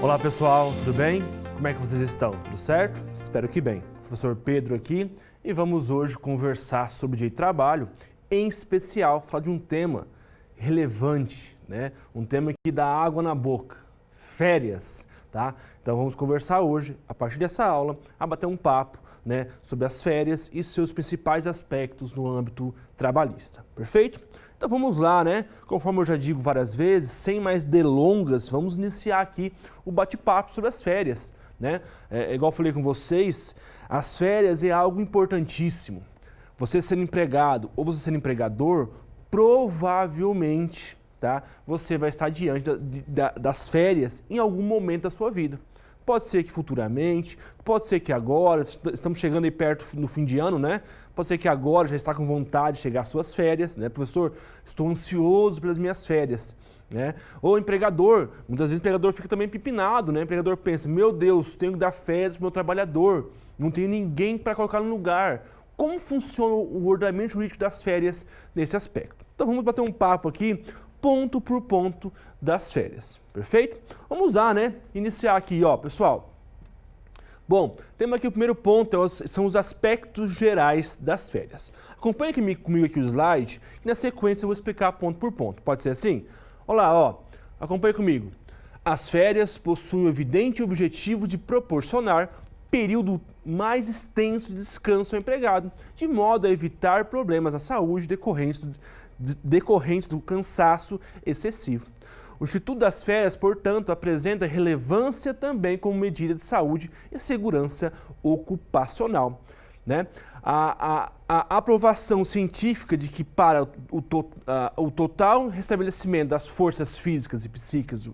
Olá pessoal, tudo bem? Como é que vocês estão? Tudo certo? Espero que bem. Professor Pedro aqui e vamos hoje conversar sobre o direito do trabalho, em especial falar de um tema relevante, né? Um tema que dá água na boca, férias, tá? Então vamos conversar hoje, a partir dessa aula, a bater um papo, né, sobre as férias e seus principais aspectos no âmbito trabalhista, perfeito? Então vamos lá, né? Conforme eu já digo várias vezes, sem mais delongas, vamos iniciar aqui o bate-papo sobre as férias, né? Igual eu falei com vocês, as férias é algo importantíssimo. Você sendo empregado ou você sendo empregador, provavelmente, tá? Você vai estar diante das férias em algum momento da sua vida. Pode ser que futuramente, pode ser que agora, estamos chegando aí perto no fim de ano, né? Pode ser que agora já está com vontade de chegar às suas férias, né? Professor, estou ansioso pelas minhas férias, né? Ou empregador, muitas vezes o empregador fica também pipinado, né? O empregador pensa, meu Deus, tenho que dar férias para o meu trabalhador, não tenho ninguém para colocar no lugar. Como funciona o ordenamento jurídico das férias nesse aspecto? Então vamos bater um papo aqui, ponto por ponto das férias, perfeito? Vamos lá, né? Iniciar aqui, ó, pessoal. Bom, temos aqui o primeiro ponto, são os aspectos gerais das férias. Acompanhe comigo aqui o slide e na sequência eu vou explicar ponto por ponto. Pode ser assim? Olá, ó, acompanhe comigo. As férias possuem o evidente objetivo de proporcionar período mais extenso de descanso ao empregado, de modo a evitar problemas à saúde decorrentes do cansaço excessivo. O Instituto das Férias, portanto, apresenta relevância também como medida de saúde e segurança ocupacional, né? A aprovação científica de que para o total restabelecimento das forças físicas e psíquicas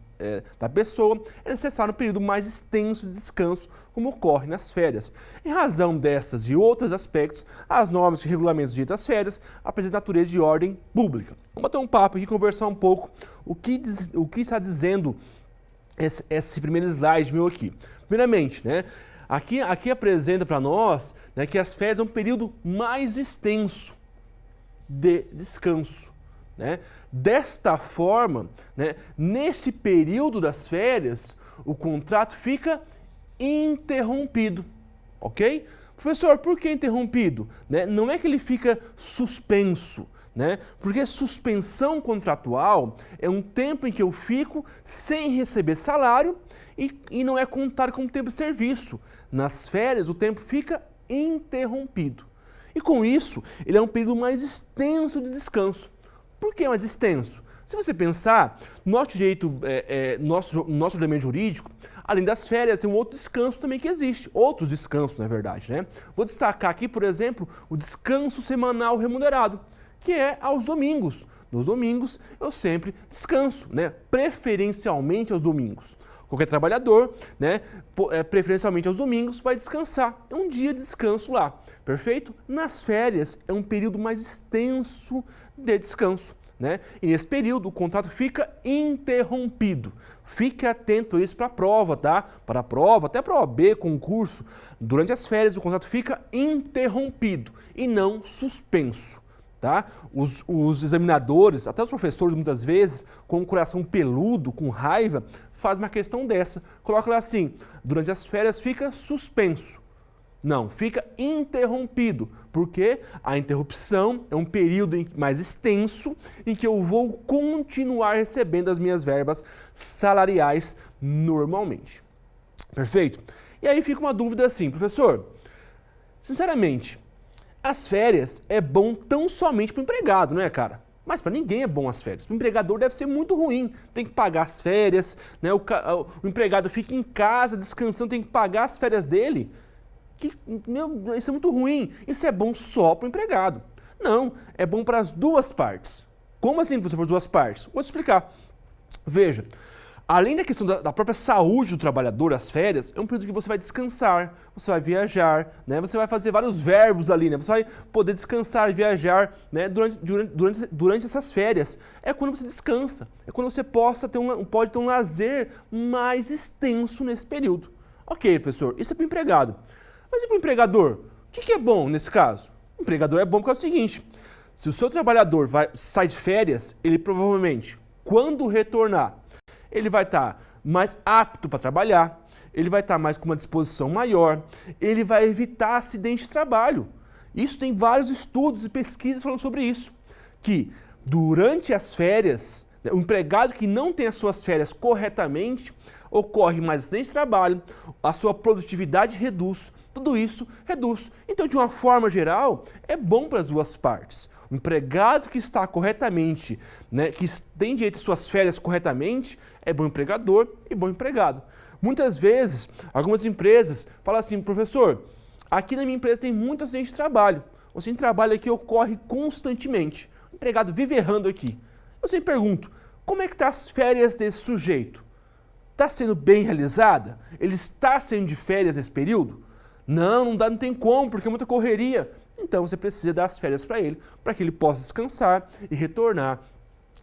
da pessoa é necessário um período mais extenso de descanso, como ocorre nas férias. Em razão dessas e outros aspectos, as normas e regulamentos de das férias apresentam natureza de ordem pública. Vamos bater um papo aqui e conversar um pouco o que está dizendo esse primeiro slide meu aqui. Primeiramente, né? Aqui apresenta para nós, né, que as férias é um período mais extenso de descanso, né? Desta forma, né, nesse período das férias, o contrato fica interrompido, ok? Professor, por que interrompido? Né? Não é que ele fica suspenso, né? Porque suspensão contratual é um tempo em que eu fico sem receber salário e não é contado como tempo de serviço. Nas férias, o tempo fica interrompido. E com isso, ele é um período mais extenso de descanso. Por que mais extenso? Se você pensar, nosso direito, nosso ordenamento jurídico, além das férias, tem um outro descanso também que existe. Outros descansos, na verdade, né? Vou destacar aqui, por exemplo, o descanso semanal remunerado, que é aos domingos. Nos domingos, eu sempre descanso, né? Preferencialmente aos domingos. Qualquer trabalhador, né, preferencialmente aos domingos, vai descansar. É um dia de descanso lá, perfeito? Nas férias, é um período mais extenso de descanso, né? E nesse período, o contrato fica interrompido. Fique atento a isso para a prova, tá? Para a prova, até para a OAB, concurso. Durante as férias, o contrato fica interrompido e não suspenso. Tá? Os examinadores, até os professores, muitas vezes, com o coração peludo, com raiva, fazem uma questão dessa. Coloca lá assim, durante as férias fica suspenso. Não, fica interrompido, porque a interrupção é um período mais extenso em que eu vou continuar recebendo as minhas verbas salariais normalmente. Perfeito? E aí fica uma dúvida assim, professor, sinceramente, as férias é bom tão somente para o empregado, não é, cara? Mas para ninguém é bom as férias. Para o empregador deve ser muito ruim. Tem que pagar as férias, né? O empregado fica em casa descansando, tem que pagar as férias dele. Isso é muito ruim. Isso é bom só para o empregado. Não, é bom para as duas partes. Como assim, professor, para as duas partes? Vou te explicar. Veja. Além da questão da própria saúde do trabalhador, as férias, é um período que você vai descansar, você vai viajar, né? Você vai fazer vários verbos ali, né? Você vai poder descansar e viajar, né? Durante essas férias. É quando você descansa, é quando você pode ter um lazer mais extenso nesse período. Ok, professor, isso é para o empregado. Mas e para o empregador? O que é bom nesse caso? O empregador é bom porque é o seguinte, se o seu trabalhador sai de férias, ele provavelmente, quando retornar, ele vai estar mais apto para trabalhar, ele vai estar mais com uma disposição maior, ele vai evitar acidente de trabalho. Isso tem vários estudos e pesquisas falando sobre isso, que durante as férias, o empregado que não tem as suas férias corretamente, ocorre mais acidente de trabalho, a sua produtividade reduz, tudo isso reduz. Então, de uma forma geral, é bom para as duas partes. O empregado que está corretamente, né, que tem direito às suas férias corretamente, é bom empregador e bom empregado. Muitas vezes, algumas empresas falam assim, professor, aqui na minha empresa tem muito acidente de trabalho. O acidente de trabalho aqui ocorre constantemente. O empregado vive errando aqui. Eu sempre pergunto, como é que estão as férias desse sujeito? Está sendo bem realizada? Ele está saindo de férias nesse período? Não tem como, porque é muita correria. Então você precisa dar as férias para que ele possa descansar e retornar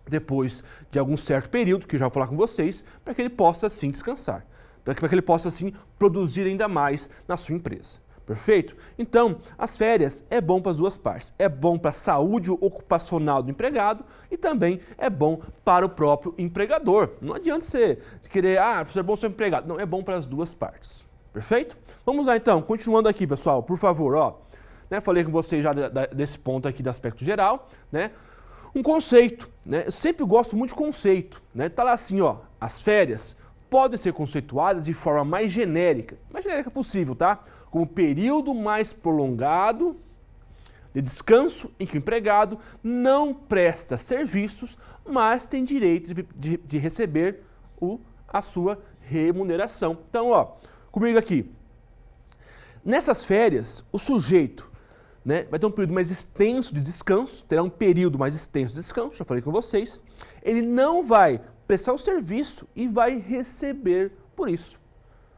depois de algum certo período, que eu já vou falar com vocês, para que ele possa sim descansar, para que ele possa sim produzir ainda mais na sua empresa. Perfeito? Então, as férias é bom para as duas partes. É bom para a saúde ocupacional do empregado e também é bom para o próprio empregador. Não adianta você querer, professor, é bom ser empregado. Não, é bom para as duas partes. Perfeito? Vamos lá então, continuando aqui, pessoal, por favor, falei com vocês já desse ponto aqui do aspecto geral, né? Um conceito, né? Eu sempre gosto muito de conceito, né? Tá lá assim, as férias podem ser conceituadas de forma mais genérica possível, tá? Como período mais prolongado de descanso em que o empregado não presta serviços, mas tem direito de receber a sua remuneração. Então, comigo aqui. Nessas férias, o sujeito, né, vai ter um período mais extenso de descanso, terá um período mais extenso de descanso, já falei com vocês. Ele não vai prestar o serviço e vai receber por isso.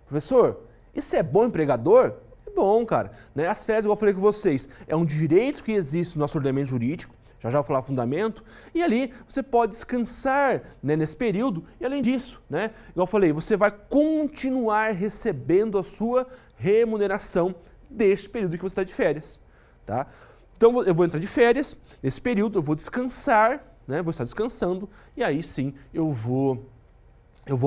Professor, isso é bom empregador? É bom, cara. Né? As férias, igual eu falei com vocês, é um direito que existe no nosso ordenamento jurídico, já vou falar fundamento, e ali você pode descansar, né, nesse período, e além disso, né, igual eu falei, você vai continuar recebendo a sua remuneração deste período que você está de férias. Tá? Então eu vou entrar de férias, nesse período eu vou descansar, né, vou estar descansando, e aí sim eu vou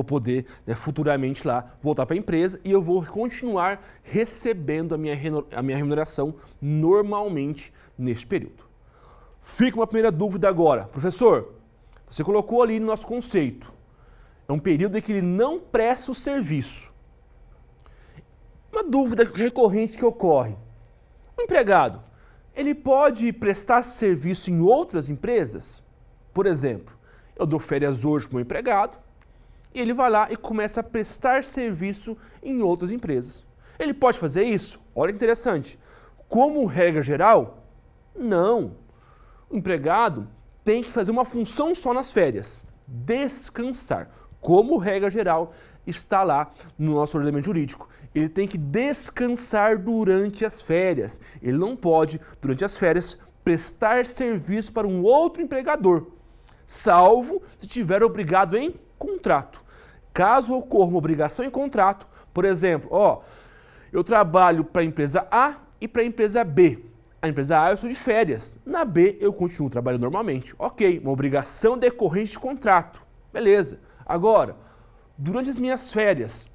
poder, né, futuramente lá voltar para a empresa e eu vou continuar recebendo a minha remuneração normalmente neste período. Fica uma primeira dúvida agora. Professor, você colocou ali no nosso conceito, é um período em que ele não presta o serviço. Uma dúvida recorrente que ocorre. O empregado, ele pode prestar serviço em outras empresas? Por exemplo, eu dou férias hoje para o meu empregado, e ele vai lá e começa a prestar serviço em outras empresas. Ele pode fazer isso? Olha que interessante. Como regra geral, não. O empregado tem que fazer uma função só nas férias, descansar. Como regra geral, está lá no nosso ordenamento jurídico. Ele tem que descansar durante as férias. Ele não pode, durante as férias, prestar serviço para um outro empregador, salvo se estiver obrigado em contrato. Caso ocorra uma obrigação em contrato, por exemplo, eu trabalho para a empresa A e para a empresa B. A empresa A eu sou de férias, na B eu continuo trabalhando normalmente. Ok, uma obrigação decorrente de contrato, beleza. Agora, durante as minhas férias,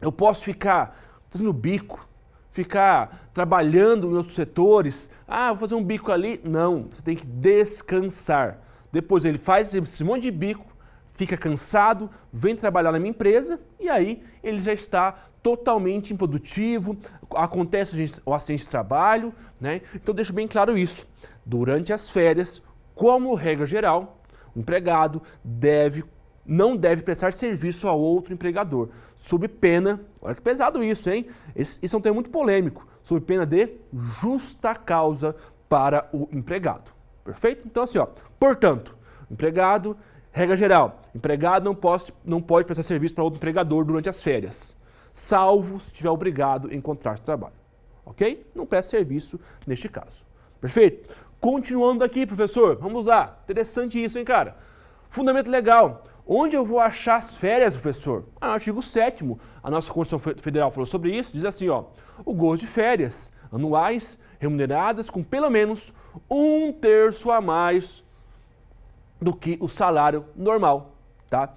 eu posso ficar fazendo bico, ficar trabalhando em outros setores, vou fazer um bico ali. Não, você tem que descansar. Depois ele faz esse monte de bico, fica cansado, vem trabalhar na minha empresa e aí ele já está totalmente improdutivo, acontece o acidente de trabalho, né? Então deixo bem claro isso. Durante as férias, como regra geral, o empregado não deve prestar serviço a outro empregador, sob pena, olha que pesado isso, hein? Isso é um termo muito polêmico, sob pena de justa causa para o empregado. Perfeito? Então assim, portanto, empregado, regra geral, empregado não pode prestar serviço para outro empregador durante as férias, salvo se estiver obrigado em contrato de trabalho. Ok? Não presta serviço neste caso. Perfeito? Continuando aqui, professor, vamos lá. Interessante isso, hein, cara? Fundamento legal. Onde eu vou achar as férias, professor? No artigo 7º, a nossa Constituição Federal falou sobre isso, diz assim, o gozo de férias anuais remuneradas com pelo menos 1/3 a mais do que o salário normal, tá?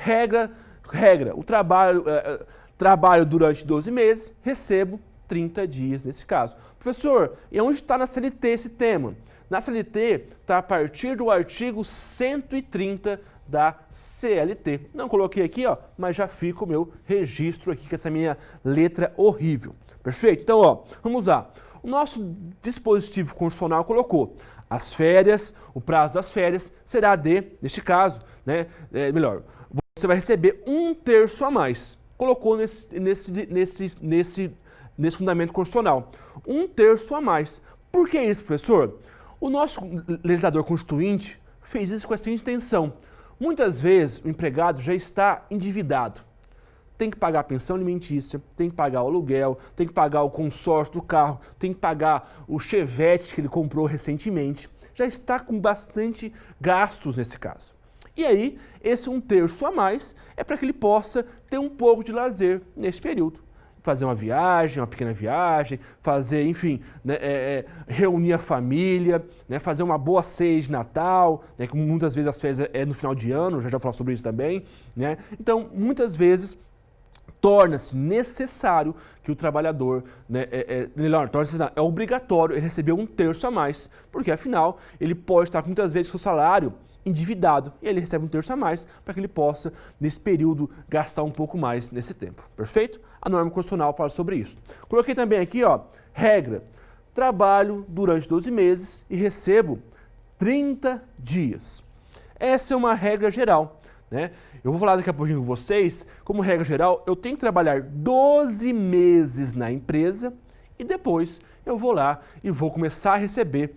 Regra Regra, o trabalho durante 12 meses, recebo 30 dias nesse caso. Professor, e onde está na CLT esse tema? Na CLT está a partir do artigo 130 da CLT. Não coloquei aqui, ó, mas já fica o meu registro aqui com essa minha letra horrível. Perfeito? Então, ó, vamos lá. O nosso dispositivo constitucional colocou as férias, o prazo das férias será neste caso, né, melhor, você vai receber 1/3 a mais. Colocou nesse fundamento constitucional. 1/3 a mais. Por que isso, professor? O nosso legislador constituinte fez isso com essa intenção. Muitas vezes o empregado já está endividado. Tem que pagar a pensão alimentícia, tem que pagar o aluguel, tem que pagar o consórcio do carro, tem que pagar o Chevette que ele comprou recentemente. Já está com bastante gastos nesse caso. E aí, esse 1/3 a mais é para que ele possa ter um pouco de lazer nesse período. Fazer uma viagem, uma pequena viagem, fazer, enfim, né, reunir a família, né, fazer uma boa ceia de Natal, né, que muitas vezes as férias é no final de ano, já falar sobre isso também. Né? Então, muitas vezes, torna-se necessário que o trabalhador, né, é obrigatório ele receber 1/3 a mais, porque afinal ele pode estar muitas vezes com o salário endividado e ele recebe 1/3 a mais para que ele possa, nesse período, gastar um pouco mais nesse tempo. Perfeito? A norma constitucional fala sobre isso. Coloquei também aqui, ó, regra, trabalho durante 12 meses e recebo 30 dias. Essa é uma regra geral. Né? Eu vou falar daqui a pouquinho com vocês, como regra geral, eu tenho que trabalhar 12 meses na empresa e depois eu vou lá e vou começar a receber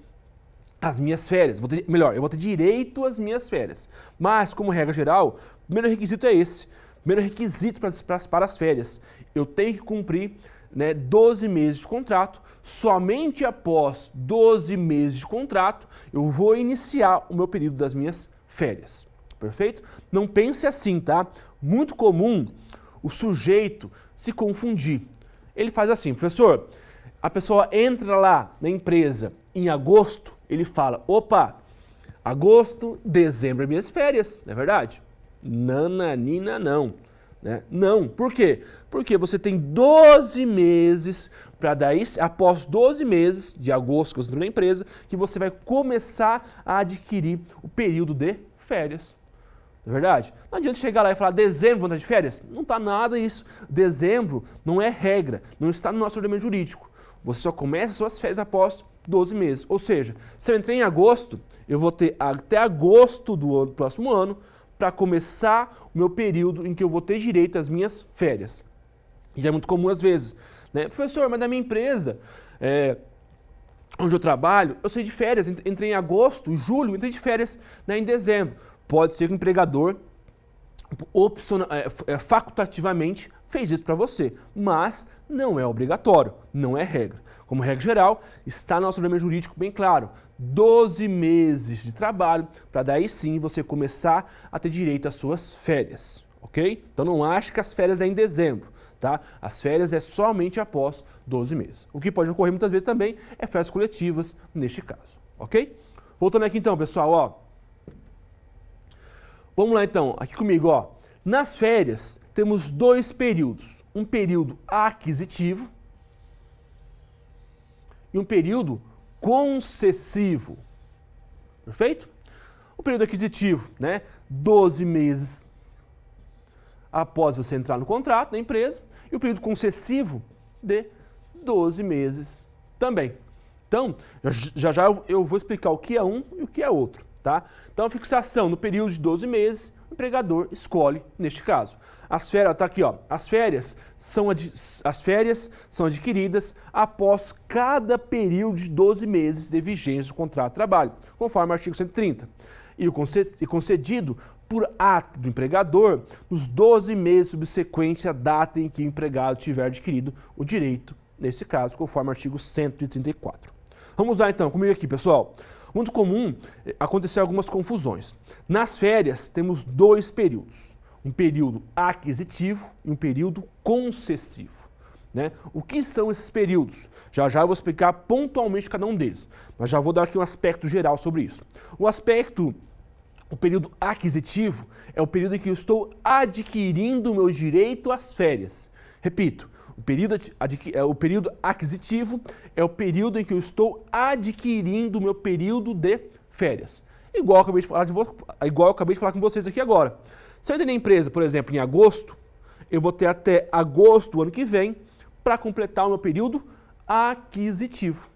as minhas férias. Eu vou ter direito às minhas férias. Mas, como regra geral, o primeiro requisito é esse. O primeiro requisito para as férias. Eu tenho que cumprir, né, 12 meses de contrato. Somente após 12 meses de contrato, eu vou iniciar o meu período das minhas férias. Perfeito? Não pense assim, tá? Muito comum o sujeito se confundir. Ele faz assim, professor, a pessoa entra lá na empresa em agosto, ele fala, opa, agosto, dezembro é minhas férias, não é verdade? Nananina não. Né? Não, por quê? Porque você tem 12 meses para daí, após 12 meses de agosto que você entrou na empresa, que você vai começar a adquirir o período de férias. Não é verdade? Não adianta chegar lá e falar dezembro vou entrar de férias. Não está nada isso. Dezembro não é regra, não está no nosso ordenamento jurídico. Você só começa as suas férias após 12 meses. Ou seja, se eu entrei em agosto, eu vou ter até agosto do próximo ano para começar o meu período em que eu vou ter direito às minhas férias. E é muito comum às vezes, né? Professor, mas na minha empresa, onde eu trabalho, eu saí de férias, entrei em agosto, julho, entrei de férias, né, em dezembro. Pode ser que o empregador facultativamente fez isso para você, mas não é obrigatório, não é regra. Como regra geral, está no nosso ordenamento jurídico bem claro, 12 meses de trabalho, para daí sim você começar a ter direito às suas férias, ok? Então não ache que as férias é em dezembro, tá? As férias é somente após 12 meses. O que pode ocorrer muitas vezes também é férias coletivas neste caso, ok? Voltando aqui então, pessoal, ó. Vamos lá então, aqui comigo, ó. Nas férias temos dois períodos, um período aquisitivo e um período concessivo. Perfeito? O período aquisitivo, né? 12 meses após você entrar no contrato da empresa, e o período concessivo de 12 meses também. Então, já eu vou explicar o que é um e o que é outro. Tá? Então, a fixação no período de 12 meses, o empregador escolhe neste caso. As férias, tá aqui, ó, as férias são adquiridas após cada período de 12 meses de vigência do contrato de trabalho, conforme o artigo 130. E concedido por ato do empregador nos 12 meses subsequentes à data em que o empregado tiver adquirido o direito, nesse caso, conforme o artigo 134. Vamos lá então, comigo aqui, pessoal. Muito comum acontecer algumas confusões. Nas férias, temos dois períodos. Um período aquisitivo e um período concessivo. Né? O que são esses períodos? Já eu vou explicar pontualmente cada um deles, mas já vou dar aqui um aspecto geral sobre isso. O aspecto O período aquisitivo é o período em que eu estou adquirindo o meu direito às férias. Repito, o período aquisitivo é o período em que eu estou adquirindo o meu período de férias. Igual eu acabei de falar com vocês aqui agora. Se eu entrei na empresa, por exemplo, em agosto, eu vou ter até agosto do ano que vem para completar o meu período aquisitivo.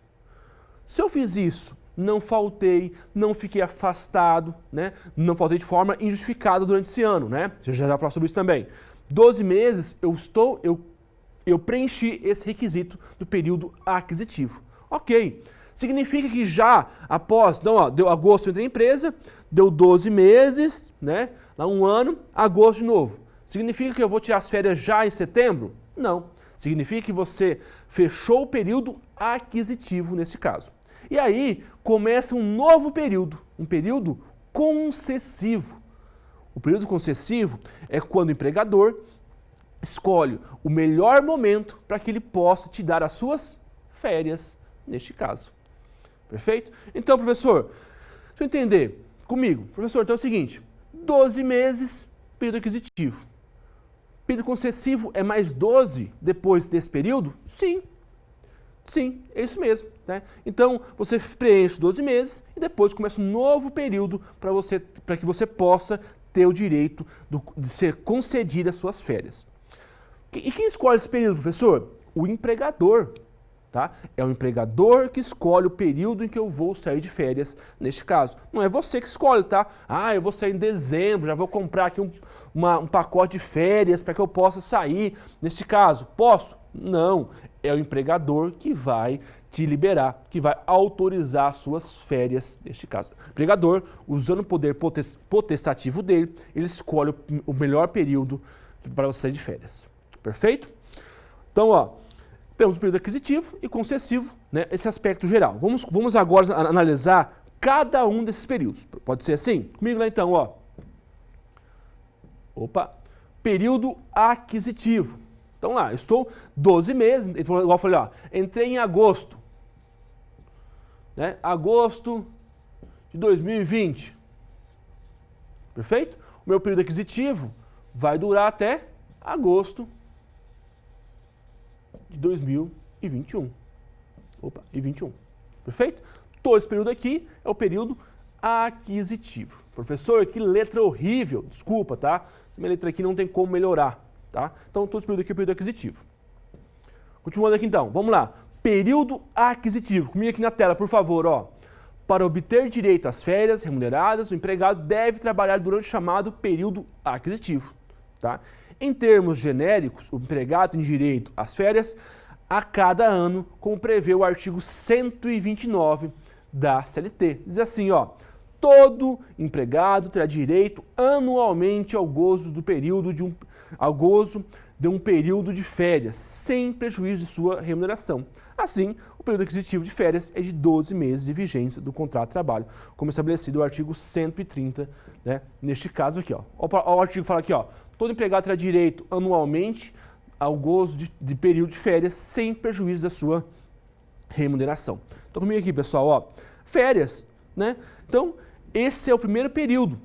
Se eu fiz isso, não faltei, não fiquei afastado, né? Não faltei de forma injustificada durante esse ano, né? Já vou falar sobre isso também. 12 meses eu preenchi esse requisito do período aquisitivo. Ok. Significa que já após, então, ó, deu agosto eu entrei na empresa, deu 12 meses, né? Lá um ano, agosto de novo. Significa que eu vou tirar as férias já em setembro? Não. Significa que você fechou o período aquisitivo nesse caso. E aí começa um novo período, um período concessivo. O período concessivo é quando o empregador escolhe o melhor momento para que ele possa te dar as suas férias, neste caso. Perfeito? Então, professor, deixa eu entender comigo. Professor, então é o seguinte, 12 meses, período aquisitivo. Período concessivo é mais 12 depois desse período? Sim. Sim, é isso mesmo. Né? Então, você preenche 12 meses e depois começa um novo período para que você possa ter o direito de ser concedido as suas férias. E quem escolhe esse período, professor? O empregador. Tá? É o empregador que escolhe o período em que eu vou sair de férias, neste caso. Não é você que escolhe, tá? Ah, eu vou sair em dezembro, já vou comprar aqui um pacote de férias para que eu possa sair. Neste caso, posso? Não. É o empregador que vai te liberar, que vai autorizar as suas férias, neste caso. O empregador, usando o poder potestativo dele, ele escolhe o melhor período para você sair de férias. Perfeito? Então, ó, temos o período aquisitivo e concessivo, né, esse aspecto geral. Vamos agora analisar cada um desses períodos. Pode ser assim? Comigo lá então, ó. Opa. Período aquisitivo. Então lá, eu estou 12 meses, igual eu falei, ó, entrei em agosto. Né, agosto de 2020. Perfeito? O meu período aquisitivo vai durar até agosto de 2021. Opa, e 21. Perfeito? Todo esse período aqui é o período aquisitivo. Professor, que letra horrível. Desculpa, tá? Essa minha letra aqui não tem como melhorar, tá? Então, todo esse período aqui é o período aquisitivo. Continuando aqui então, vamos lá. Período aquisitivo. Comigo aqui na tela, por favor, ó. Para obter direito às férias remuneradas, o empregado deve trabalhar durante o chamado período aquisitivo, tá? Em termos genéricos, o empregado tem direito às férias a cada ano, como prevê o artigo 129 da CLT. Diz assim, ó, todo empregado terá direito anualmente ao gozo de um período de férias, sem prejuízo de sua remuneração. Assim, o período aquisitivo de férias é de 12 meses de vigência do contrato de trabalho, como estabelecido no artigo 130, né, neste caso aqui, ó. O artigo fala aqui, ó, todo empregado terá direito anualmente ao gozo de período de férias sem prejuízo da sua remuneração. Então, comigo aqui, pessoal, ó, férias, né? Então, esse é o primeiro período.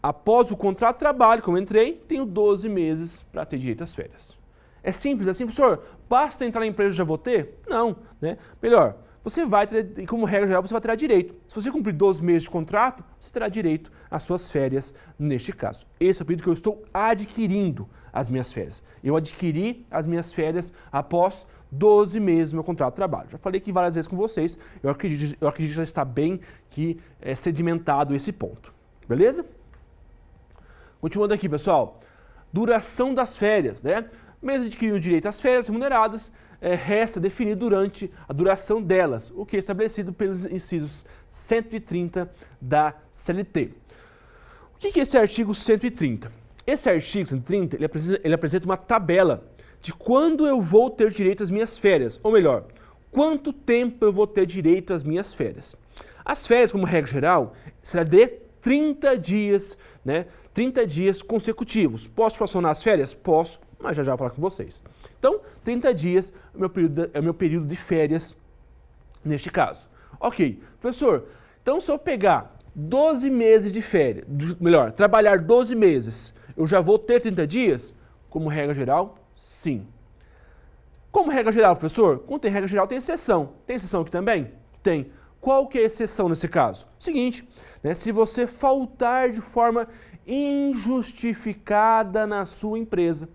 Após o contrato de trabalho, como eu entrei, tenho 12 meses para ter direito às férias. É simples assim, professor? Basta entrar na empresa e já vou ter? Não, né? Melhor, você vai ter, e como regra geral, você vai ter direito. Se você cumprir 12 meses de contrato, você terá direito às suas férias neste caso. Esse é o período que eu estou adquirindo as minhas férias. Eu adquiri as minhas férias após 12 meses do meu contrato de trabalho. Já falei aqui várias vezes com vocês, eu acredito que já está bem sedimentado esse ponto. Beleza? Continuando aqui, pessoal. Duração das férias, né? Mesmo adquirindo direito às férias remuneradas, resta definir durante a duração delas, o que é estabelecido pelos incisos 130 da CLT. O que é esse artigo 130? Esse artigo 130, ele apresenta uma tabela de quando eu vou ter direito às minhas férias, ou melhor, quanto tempo eu vou ter direito às minhas férias. As férias, como regra geral, será de 30 dias, né? 30 dias consecutivos. Posso fracionar as férias? Posso, mas já vou falar com vocês. Então, 30 dias é o meu período de férias neste caso. Ok, professor, então se eu pegar 12 meses de férias, melhor, trabalhar 12 meses, eu já vou ter 30 dias? Como regra geral, sim. Como regra geral, professor? Quando tem regra geral, tem exceção. Tem exceção aqui também? Tem. Qual que é a exceção nesse caso? Seguinte, né, se você faltar de forma injustificada na sua empresa,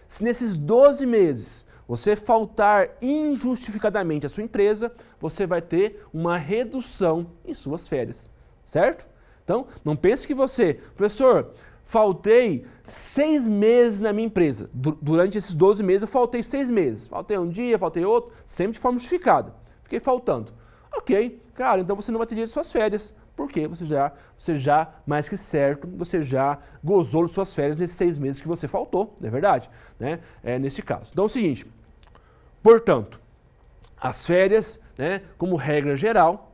se nesses 12 meses você faltar injustificadamente à sua empresa, você vai ter uma redução em suas férias, certo? Então, não pense que você, professor, faltei 6 meses na minha empresa. Durante esses 12 meses eu faltei 6 meses. Faltei um dia, faltei outro, sempre de forma justificada. Fiquei faltando. Ok, cara, então você não vai ter direito às suas férias. Por quê? Você já, mais que certo, você já gozou de suas férias nesses 6 meses que você faltou, não é verdade? Né? Nesse caso. Então é o seguinte, portanto, as férias, né, como regra geral,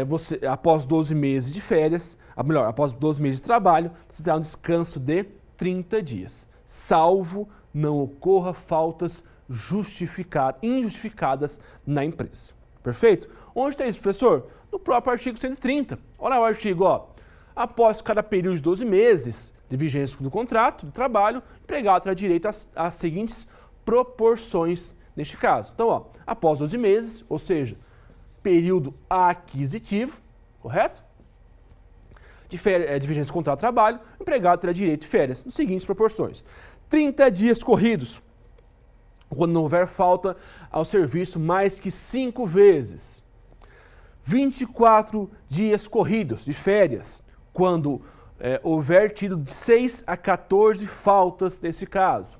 você, após 12 meses de férias, após 12 meses de trabalho, você terá um descanso de 30 dias, salvo não ocorra faltas injustificadas na empresa. Perfeito? Onde está isso, professor? No próprio artigo 130. Olha o artigo, ó. Após cada período de 12 meses de vigência do contrato de trabalho, o empregado terá direito às seguintes proporções neste caso. Então, ó, após 12 meses, ou seja, período aquisitivo, correto? De vigência do contrato de trabalho, o empregado terá direito de férias nas seguintes proporções. 30 dias corridos, quando não houver falta ao serviço mais que 5 vezes. 24 dias corridos de férias, quando houver tido de 6 a 14 faltas nesse caso.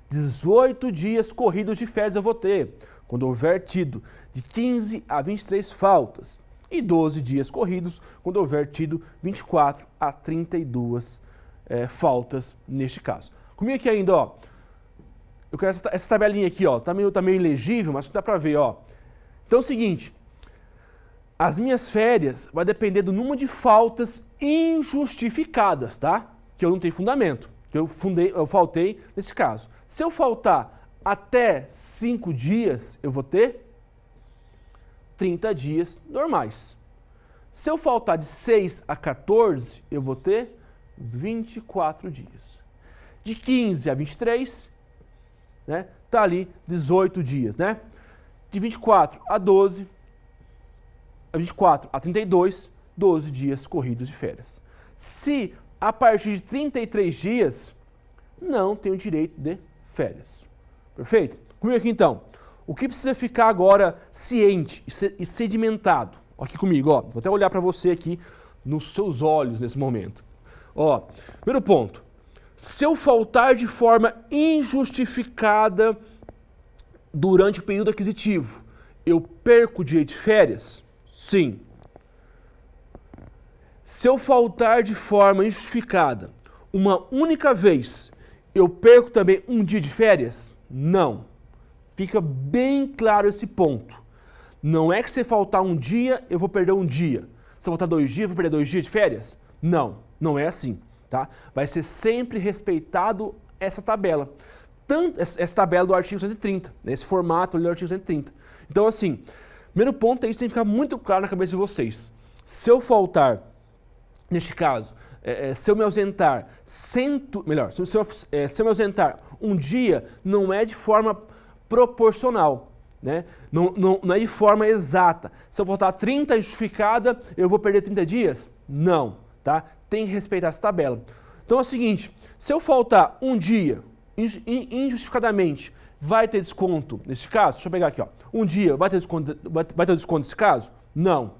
18 dias corridos de férias eu vou ter, quando houver tido de 15 a 23 faltas. E 12 dias corridos, quando houver tido 24 a 32 faltas neste caso. Comigo aqui ainda, ó. Eu quero essa tabelinha aqui, ó. Tá meio ilegível, mas dá pra ver, ó. Então é o seguinte. As minhas férias vai depender do número de faltas injustificadas, tá? Que eu não tenho fundamento. Que eu faltei nesse caso. Se eu faltar até 5 dias, eu vou ter 30 dias normais. Se eu faltar de 6 a 14, eu vou ter 24 dias. De 15 a 23, né? Tá ali 18 dias, né? De 24 a 12, a 24 a 32, 12 dias corridos de férias. Se a partir de 33 dias, não tenho direito de férias. Perfeito? Comigo aqui então. O que precisa ficar agora ciente e sedimentado? Aqui comigo, ó. Vou até olhar para você aqui nos seus olhos nesse momento. Ó, primeiro ponto. Se eu faltar de forma injustificada durante o período aquisitivo, eu perco o direito de férias? Sim. Se eu faltar de forma injustificada uma única vez, eu perco também um dia de férias? Não. Fica bem claro esse ponto. Não é que se faltar um dia, eu vou perder um dia. Se eu faltar 2 dias, eu vou perder 2 dias de férias? Não, não é assim. Tá? Vai ser sempre respeitado essa tabela. Tanto essa tabela do artigo 130, nesse formato ali do artigo 130. Então, assim, primeiro ponto é isso, tem que ficar muito claro na cabeça de vocês. Se eu faltar, neste caso, se eu me ausentar, se eu me ausentar um dia, não é de forma proporcional, né? Não é de forma exata. Se eu faltar 30 justificada, eu vou perder 30 dias? Não, tá? Tem que respeitar essa tabela. Então é o seguinte, se eu faltar um dia, injustificadamente, vai ter desconto nesse caso? Deixa eu pegar aqui, ó. Um dia, vai ter desconto nesse caso? Não.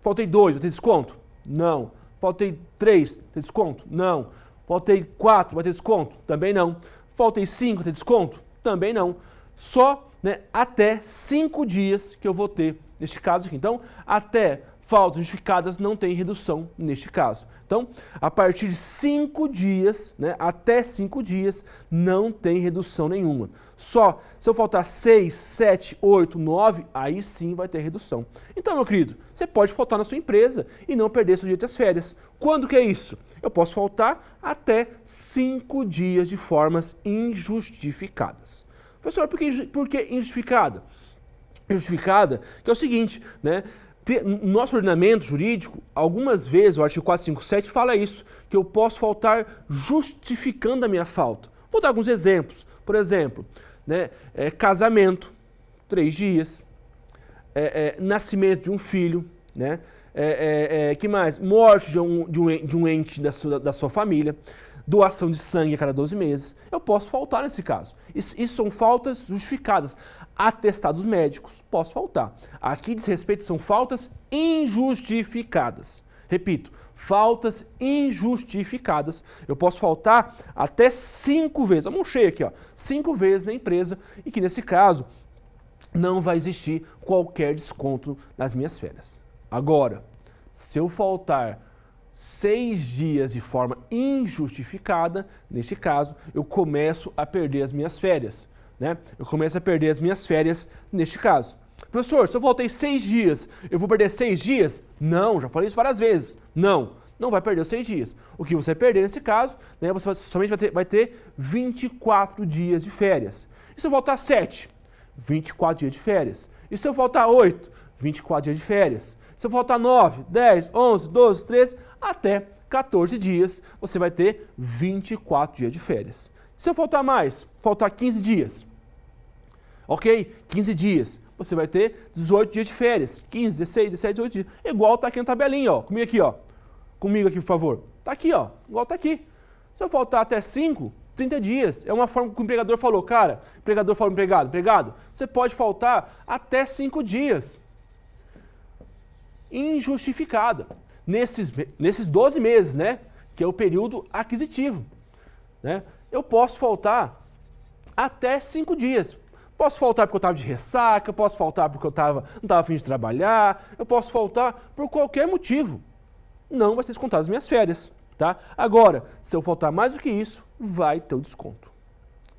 Faltei 2, vai ter desconto? Não. Faltei 3, tem desconto? Não. Faltei 4, vai ter desconto? Também não. Faltei 5, vai ter desconto? Também não. Só, né, até 5 dias que eu vou ter neste caso aqui. Então, até faltas justificadas não tem redução neste caso. Então, a partir de 5 dias, né, até 5 dias, não tem redução nenhuma. Só se eu faltar 6, 7, 8, 9, aí sim vai ter redução. Então, meu querido, você pode faltar na sua empresa e não perder seu direito às férias. Quando que é isso? Eu posso faltar até 5 dias de formas injustificadas. Professor, por que injustificada? Injustificada, que é o seguinte, né? No nosso ordenamento jurídico, algumas vezes, o artigo 457 fala isso, que eu posso faltar justificando a minha falta. Vou dar alguns exemplos. Por exemplo, né, casamento, 3 dias, nascimento de um filho, né, que mais? Morte de um ente da sua família, doação de sangue a cada 12 meses. Eu posso faltar nesse caso. Isso são faltas justificadas. Atestados médicos, posso faltar. Aqui diz respeito, são faltas injustificadas. Repito, faltas injustificadas. Eu posso faltar até 5 vezes, a mão cheia aqui, ó, 5 vezes na empresa, e que nesse caso não vai existir qualquer desconto nas minhas férias. Agora, se eu faltar 6 dias de forma injustificada, neste caso, eu começo a perder as minhas férias, né? Eu começo a perder as minhas férias neste caso. Professor, se eu faltei 6 dias, eu vou perder 6 dias? Não, já falei isso várias vezes. Não vai perder os 6 dias. O que você vai perder nesse caso, né, você somente vai ter 24 dias de férias. E se eu faltar 7? 24 dias de férias. E se eu faltar 8? 24 dias de férias. Se eu faltar 9, 10, 11, 12, 13, até 14 dias, você vai ter 24 dias de férias. Se eu faltar mais, faltar 15 dias, ok? 15 dias, você vai ter 18 dias de férias. 15, 16, 17, 18 dias. Igual tá aqui na tabelinha, ó. Comigo aqui, ó. Comigo aqui, por favor. Tá aqui, ó. Igual tá aqui. Se eu faltar até 5, 30 dias. É uma forma que o empregador falou, cara. O empregador falou, empregado, você pode faltar até 5 dias. Injustificada. Nesses 12 meses, né? Que é o período aquisitivo, né? Eu posso faltar até 5 dias. Posso faltar porque eu estava de ressaca, posso faltar porque eu não estava a fim de trabalhar, eu posso faltar por qualquer motivo. Não vai ser descontado as minhas férias, tá? Agora, se eu faltar mais do que isso, vai ter o desconto.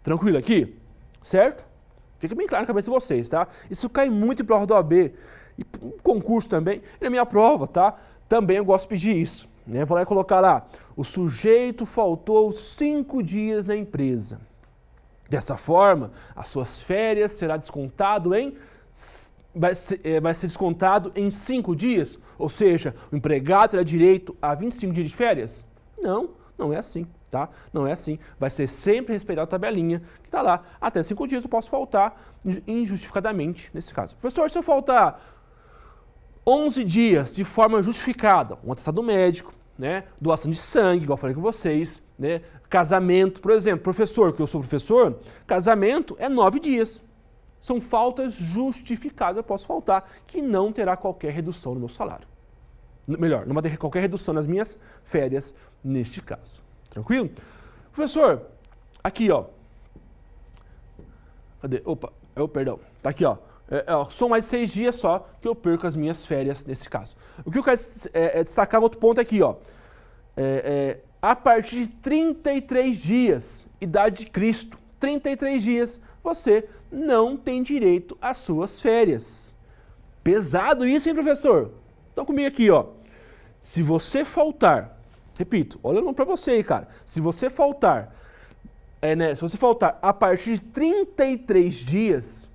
Tranquilo aqui? Certo? Fica bem claro na cabeça de vocês, tá? Isso cai muito em prova do OAB e concurso também. Ele é minha prova, tá? Também eu gosto de pedir isso, né? Vou lá e colocar lá, o sujeito faltou 5 dias na empresa. Dessa forma, as suas férias será descontado vai ser descontado em 5 dias, ou seja, o empregado terá direito a 25 dias de férias? Não é assim, tá? Não é assim. Vai ser sempre respeitada a tabelinha que está lá. Até 5 dias eu posso faltar injustificadamente nesse caso. Professor, se eu faltar 11 dias de forma justificada, um atestado médico, né, doação de sangue, igual eu falei com vocês, né, casamento, por exemplo, professor, que eu sou professor, casamento é 9 dias. São faltas justificadas, eu posso faltar, que não terá qualquer redução no meu salário. Melhor, não vai ter qualquer redução nas minhas férias neste caso. Tranquilo? Professor, aqui ó. Cadê? Opa, perdão. Tá aqui ó. São mais 6 dias só que eu perco as minhas férias nesse caso. O que eu quero destacar, outro ponto aqui, ó. A partir de 33 dias, idade de Cristo, 33 dias, você não tem direito às suas férias. Pesado isso, hein, professor? Então comigo aqui, ó. Se você faltar, repito, olhando para você aí, cara. Se você faltar a partir de 33 dias,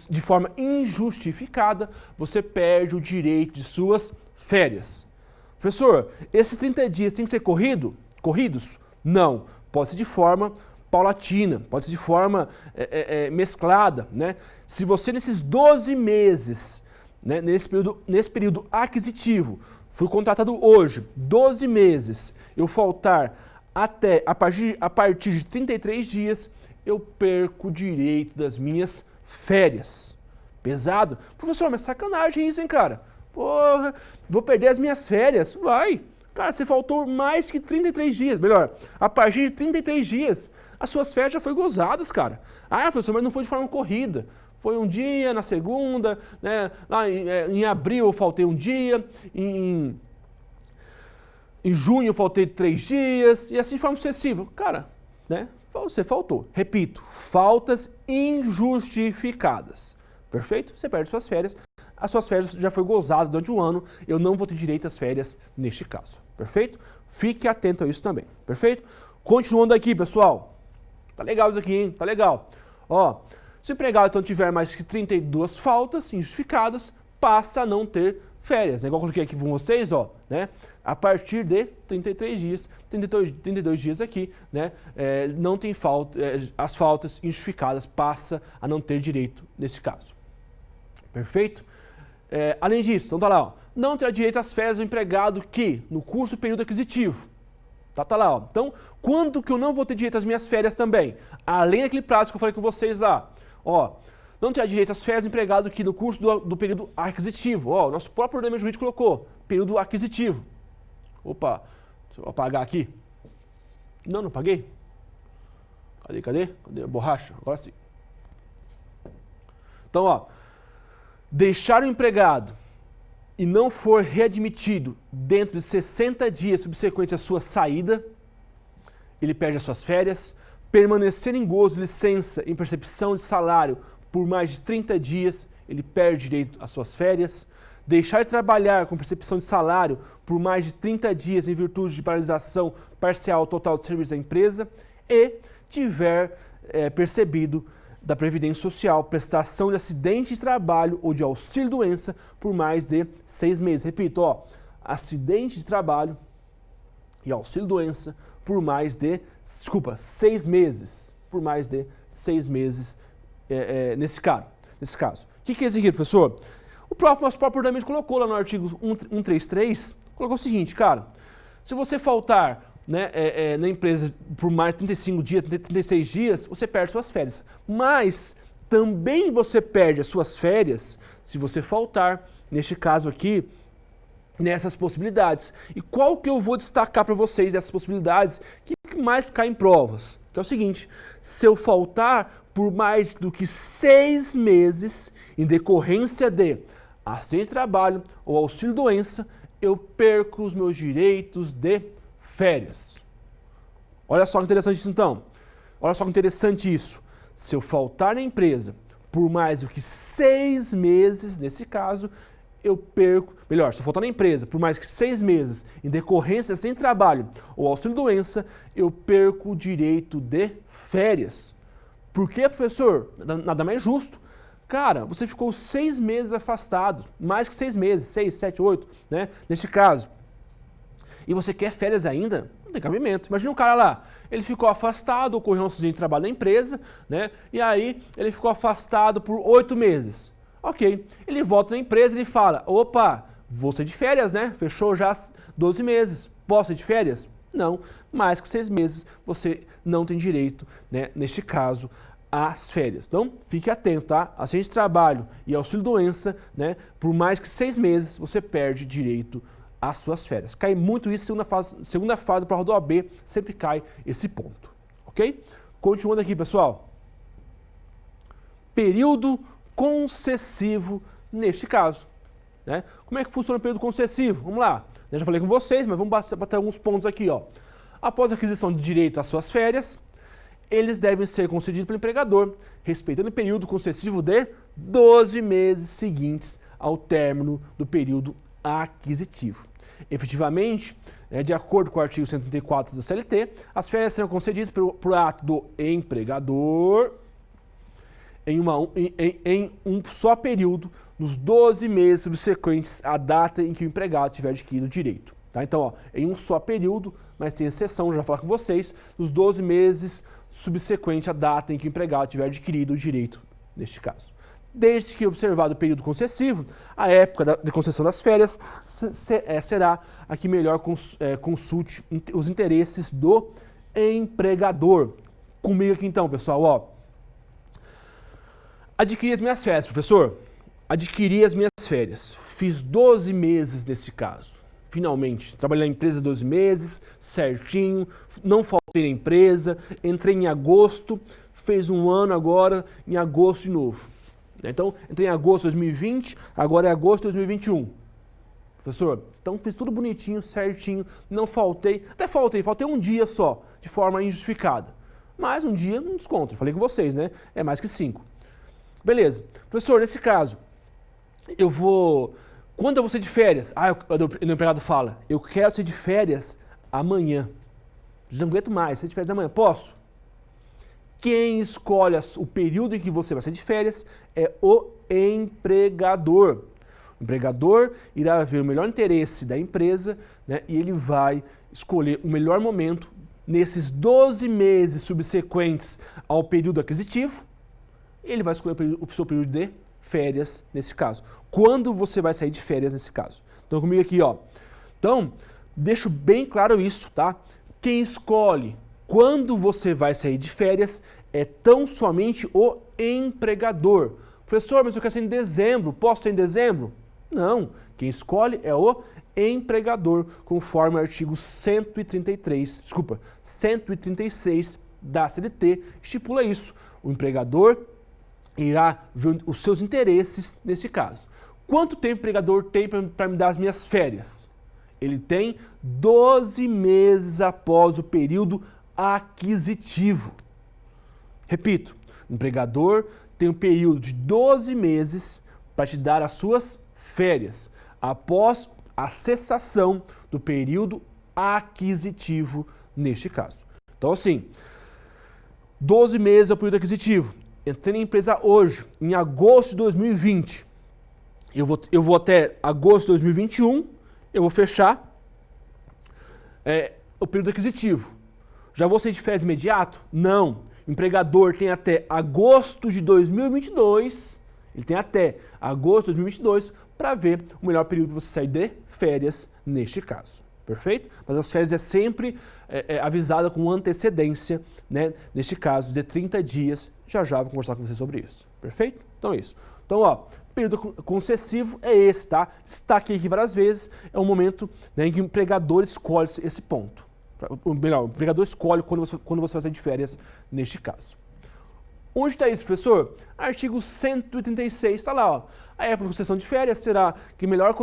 de forma injustificada, você perde o direito de suas férias. Professor, esses 30 dias têm que ser corridos? Não. Pode ser de forma paulatina, pode ser de forma mesclada, né? Se você nesses 12 meses, né, nesse período aquisitivo, fui contratado hoje, 12 meses, eu faltar a partir de 33 dias, eu perco o direito das minhas férias. Pesado? Professor, mas sacanagem isso, hein, cara? Porra, vou perder as minhas férias. Vai. Cara, você faltou mais que 33 dias. Melhor, a partir de 33 dias, as suas férias já foram gozadas, cara. Ah, professor, mas não foi de forma corrida. Foi um dia, na segunda, né? Lá em abril eu faltei um dia, em junho eu faltei 3 dias, e assim de forma sucessiva. Cara, né? Você faltou. Repito, faltas injustificadas. Perfeito? Você perde suas férias. As suas férias já foi gozada durante um ano, eu não vou ter direito às férias neste caso. Perfeito? Fique atento a isso também. Perfeito? Continuando aqui, pessoal. Tá legal isso aqui, hein? Tá legal. Ó, se o empregado então tiver mais que 32 faltas injustificadas, passa a não ter férias. Igual eu coloquei aqui com vocês, ó, né? A partir de 33 dias, 32 dias aqui, né? Não tem falta, as faltas injustificadas passa a não ter direito nesse caso. Perfeito? Além disso, então tá lá, ó, não terá direito às férias do empregado que, no curso do período aquisitivo, tá lá, ó. Então, quando que eu não vou ter direito às minhas férias também? Além daquele prazo que eu falei com vocês lá, ó, não terá direito às férias do empregado que no curso do período aquisitivo, ó, o nosso próprio ordenamento jurídico colocou, período aquisitivo. Opa, deixa eu apagar aqui. Não apaguei. Cadê a borracha? Agora sim. Então, ó, deixar o empregado e não for readmitido dentro de 60 dias subsequentes à sua saída, ele perde as suas férias. Permanecer em gozo de licença em percepção de salário por mais de 30 dias, ele perde direito às suas férias. Deixar de trabalhar com percepção de salário por mais de 30 dias em virtude de paralisação parcial ou total de serviço da empresa e tiver percebido da Previdência Social, prestação de acidente de trabalho ou de auxílio-doença por mais de 6 meses. Repito, ó, acidente de trabalho e auxílio-doença por mais de, 6 meses. Por mais de 6 meses nesse caso. O que é isso aqui, professor? Nosso próprio ordenamento colocou lá no artigo 133, colocou o seguinte, cara, se você faltar, né, na empresa por mais de 35 dias, 36 dias, você perde suas férias. Mas também você perde as suas férias se você faltar, neste caso aqui, nessas possibilidades. E qual que eu vou destacar para vocês dessas possibilidades que mais caem em provas? Que é o seguinte, se eu faltar por mais do que 6 meses em decorrência de acidente de trabalho ou auxílio-doença, eu perco os meus direitos de férias. Olha só que interessante isso então. Olha só que interessante isso. Se eu faltar na empresa por mais do que 6 meses, nesse caso, eu perco... Melhor, se eu faltar na empresa por mais que 6 meses em decorrência sem trabalho ou auxílio-doença, eu perco o direito de férias. Por quê, professor? Nada mais justo. Cara, você ficou 6 meses afastado, mais que 6 meses, 6, 7, 8, né? Neste caso. E você quer férias ainda? Não tem cabimento. Imagina um cara lá, ele ficou afastado, ocorreu um acidente de trabalho na empresa, né? E aí ele ficou afastado por 8 meses. Ok, ele volta na empresa e ele fala, opa, vou ser de férias, né? Fechou já 12 meses, posso ser de férias? Não, mais que 6 meses você não tem direito, né? Neste caso, às férias. Então, fique atento, tá? Acidente de trabalho e auxílio-doença, né? Por mais que 6 meses, você perde direito às suas férias. Cai muito isso, segunda fase para a prova do OAB, sempre cai esse ponto, ok? Continuando aqui, pessoal. Período concessivo neste caso, né? Como é que funciona o período concessivo? Vamos lá. Eu já falei com vocês, mas vamos bater alguns pontos aqui, ó. Após a aquisição de direito às suas férias, eles devem ser concedidos pelo empregador, respeitando o período concessivo de 12 meses seguintes ao término do período aquisitivo. Efetivamente, de acordo com o artigo 134 do CLT, as férias serão concedidas por ato do empregador em um só período, nos 12 meses subsequentes à data em que o empregado tiver adquirido o direito. Tá? Então, ó, em um só período, mas tem exceção, já falei com vocês, nos 12 meses subsequente à data em que o empregado tiver adquirido o direito, neste caso. Desde que observado o período concessivo, a época de concessão das férias será a que melhor consulte os interesses do empregador. Comigo aqui então, pessoal, ó. Adquiri as minhas férias, professor. Adquiri as minhas férias. Fiz 12 meses nesse caso. Finalmente, trabalhei na empresa 12 meses, certinho, não faltei na empresa, entrei em agosto, fez um ano agora, em agosto de novo. Então, entrei em agosto de 2020, agora é agosto de 2021. Professor, então fiz tudo bonitinho, certinho, não faltei, até faltei um dia só, de forma injustificada. Mas um dia não desconto, falei com vocês, né? É mais que 5. Beleza. Professor, nesse caso, quando eu vou ser de férias? O empregado fala, eu quero ser de férias amanhã. Não aguento mais, ser de férias amanhã. Posso? Quem escolhe o período em que você vai ser de férias é o empregador. O empregador irá ver o melhor interesse da empresa, né, e ele vai escolher o melhor momento nesses 12 meses subsequentes ao período aquisitivo. Ele vai escolher o seu período de férias nesse caso. Quando você vai sair de férias nesse caso? Então comigo aqui, ó. Então, deixo bem claro isso, tá? Quem escolhe quando você vai sair de férias é tão somente o empregador. Professor, mas eu quero sair em dezembro, posso sair em dezembro? Não, quem escolhe é o empregador, conforme o artigo 136 da CLT estipula isso. O empregador irá ver os seus interesses nesse caso. Quanto tempo o empregador tem para me dar as minhas férias? Ele tem 12 meses após o período aquisitivo. Repito, o empregador tem um período de 12 meses para te dar as suas férias, após a cessação do período aquisitivo neste caso. Então, assim, 12 meses é o período aquisitivo. Entrei na empresa hoje, em agosto de 2020. Eu vou até agosto de 2021, eu vou fechar o período aquisitivo. Já vou sair de férias imediato? Não. O empregador tem até agosto de 2022, ele tem até agosto de 2022 para ver o melhor período para você sair de férias neste caso. Perfeito? Mas as férias é sempre avisada com antecedência, né? Neste caso, de 30 dias. Já vou conversar com você sobre isso. Perfeito? Então é isso. Então, ó, período concessivo é esse, tá? Destaquei aqui várias vezes, é um momento, né, em que o empregador escolhe esse ponto. O empregador escolhe quando você vai sair de férias neste caso. Onde está isso, professor? Artigo 136, está lá, ó. A época de concessão de férias será que melhor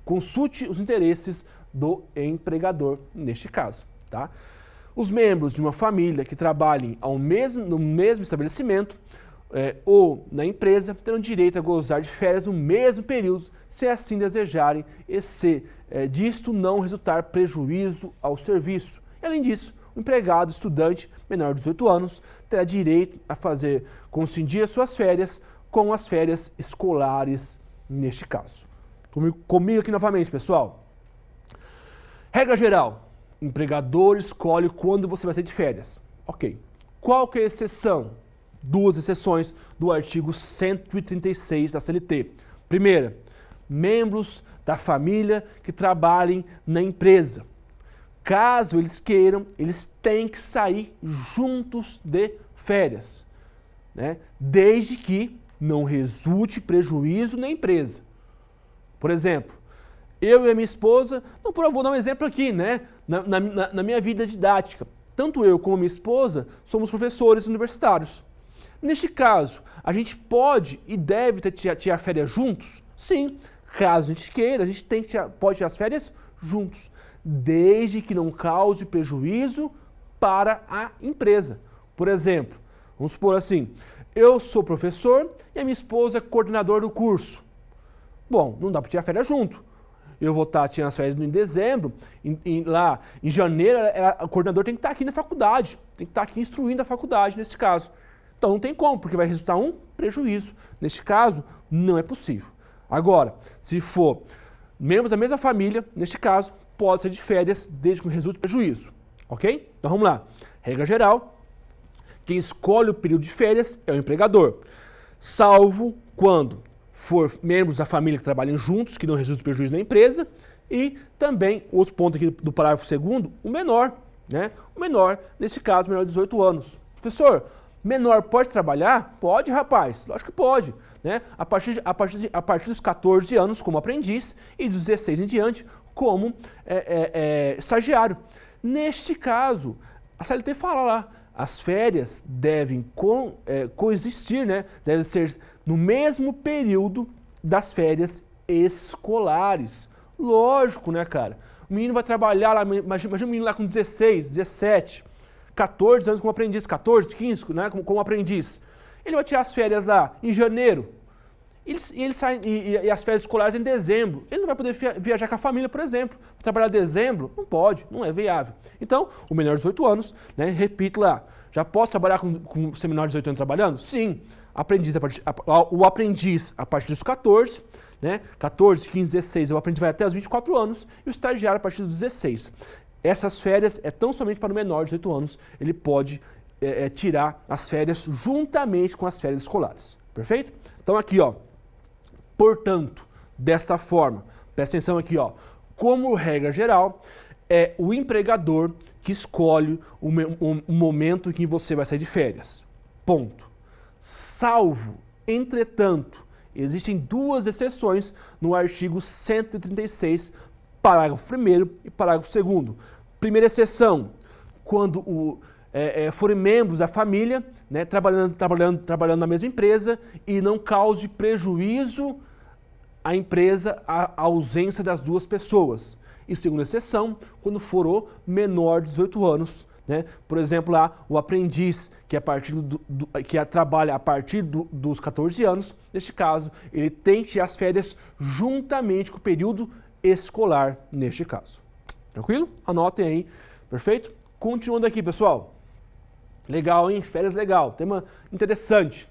consulte os interesses do empregador neste caso, tá? Os membros de uma família que trabalhem no mesmo estabelecimento ou na empresa terão direito a gozar de férias no mesmo período, se assim desejarem, e se disto não resultar prejuízo ao serviço. E, além disso, o empregado, estudante menor de 18 anos, terá direito a fazer coincidir as suas férias com as férias escolares neste caso. Comigo aqui novamente, pessoal. Regra geral, o empregador escolhe quando você vai sair de férias. Ok. Qual que é a exceção? Duas exceções do artigo 136 da CLT. Primeira, membros da família que trabalhem na empresa. Caso eles queiram, eles têm que sair juntos de férias, né? Desde que não resulte prejuízo na empresa. Por exemplo, eu e a minha esposa, vou dar um exemplo aqui, né? Na minha vida didática, tanto eu como a minha esposa somos professores universitários. Neste caso, a gente pode e deve tirar férias juntos? Sim, caso a gente queira, a gente pode tirar as férias juntos, desde que não cause prejuízo para a empresa. Por exemplo, vamos supor assim, eu sou professor e a minha esposa é coordenadora do curso. Bom, não dá para tirar férias junto. Eu vou estar tirando as férias em dezembro, lá em janeiro, o coordenador tem que estar aqui na faculdade, tem que estar aqui instruindo a faculdade nesse caso. Então não tem como, porque vai resultar um prejuízo. Neste caso, não é possível. Agora, se for membros da mesma família, neste caso, pode ser de férias desde que resulte prejuízo. Ok? Então vamos lá. Regra geral, quem escolhe o período de férias é o empregador. Salvo quando for membros da família que trabalhem juntos, que não resulte prejuízo na empresa. E também, outro ponto aqui do parágrafo 2º, o menor. Né? O menor, nesse caso, menor de 18 anos. Professor, menor pode trabalhar? Pode, rapaz. Lógico que pode. Né? A partir dos 14 anos como aprendiz e dos 16 em diante como estagiário. Neste caso, a CLT fala lá, as férias devem coexistir, né? Deve ser no mesmo período das férias escolares. Lógico, né, cara? O menino vai trabalhar lá, imagina o menino lá com 16, 17, 14 anos como aprendiz, 14, 15, né, como aprendiz. Ele vai tirar as férias lá em janeiro. E as férias escolares em dezembro. Ele não vai poder viajar com a família, por exemplo. Trabalhar em dezembro? Não pode, não é viável. Então, o menor de 18 anos, né, repito lá, já posso trabalhar com você menor de 18 anos trabalhando? Sim. o aprendiz a partir dos 14, né? 14, 15, 16, o aprendiz vai até os 24 anos e o estagiário a partir dos 16. Essas férias é tão somente para o menor de 18 anos, ele pode tirar as férias juntamente com as férias escolares, perfeito? Então aqui, ó, portanto, dessa forma, presta atenção aqui, ó, como regra geral, é o empregador que escolhe o momento em que você vai sair de férias, ponto. Salvo, entretanto, existem duas exceções no artigo 136, parágrafo 1º e parágrafo 2º. Primeira exceção, quando forem membros da família, né, trabalhando na mesma empresa e não cause prejuízo à empresa a ausência das duas pessoas. E segunda exceção, quando for o menor de 18 anos, né? Por exemplo, lá o aprendiz que, trabalha a partir dos 14 anos, neste caso, ele tem que tirar as férias juntamente com o período escolar, neste caso. Tranquilo? Anotem aí, perfeito? Continuando aqui, pessoal. Legal, hein? Férias legal, tema interessante.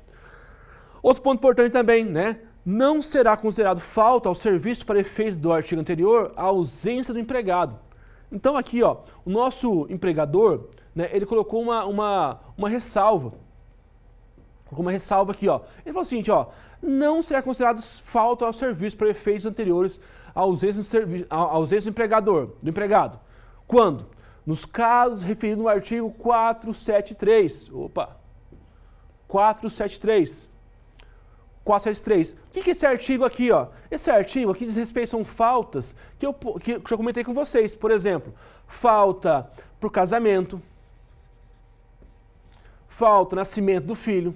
Outro ponto importante também, né? Não será considerado falta ao serviço para efeitos do artigo anterior a ausência do empregado. Então aqui, ó, o nosso empregador, né, ele colocou uma ressalva. Colocou uma ressalva aqui, ó. Ele falou o seguinte, ó, não será considerado falta ao serviço para efeitos anteriores à ausência do empregado. Quando? Nos casos referidos no artigo 473. Opa! 473. 473. O que é esse artigo aqui, ó? Esse artigo aqui diz respeito são faltas que eu já comentei com vocês. Por exemplo, falta para o casamento, falta nascimento do filho,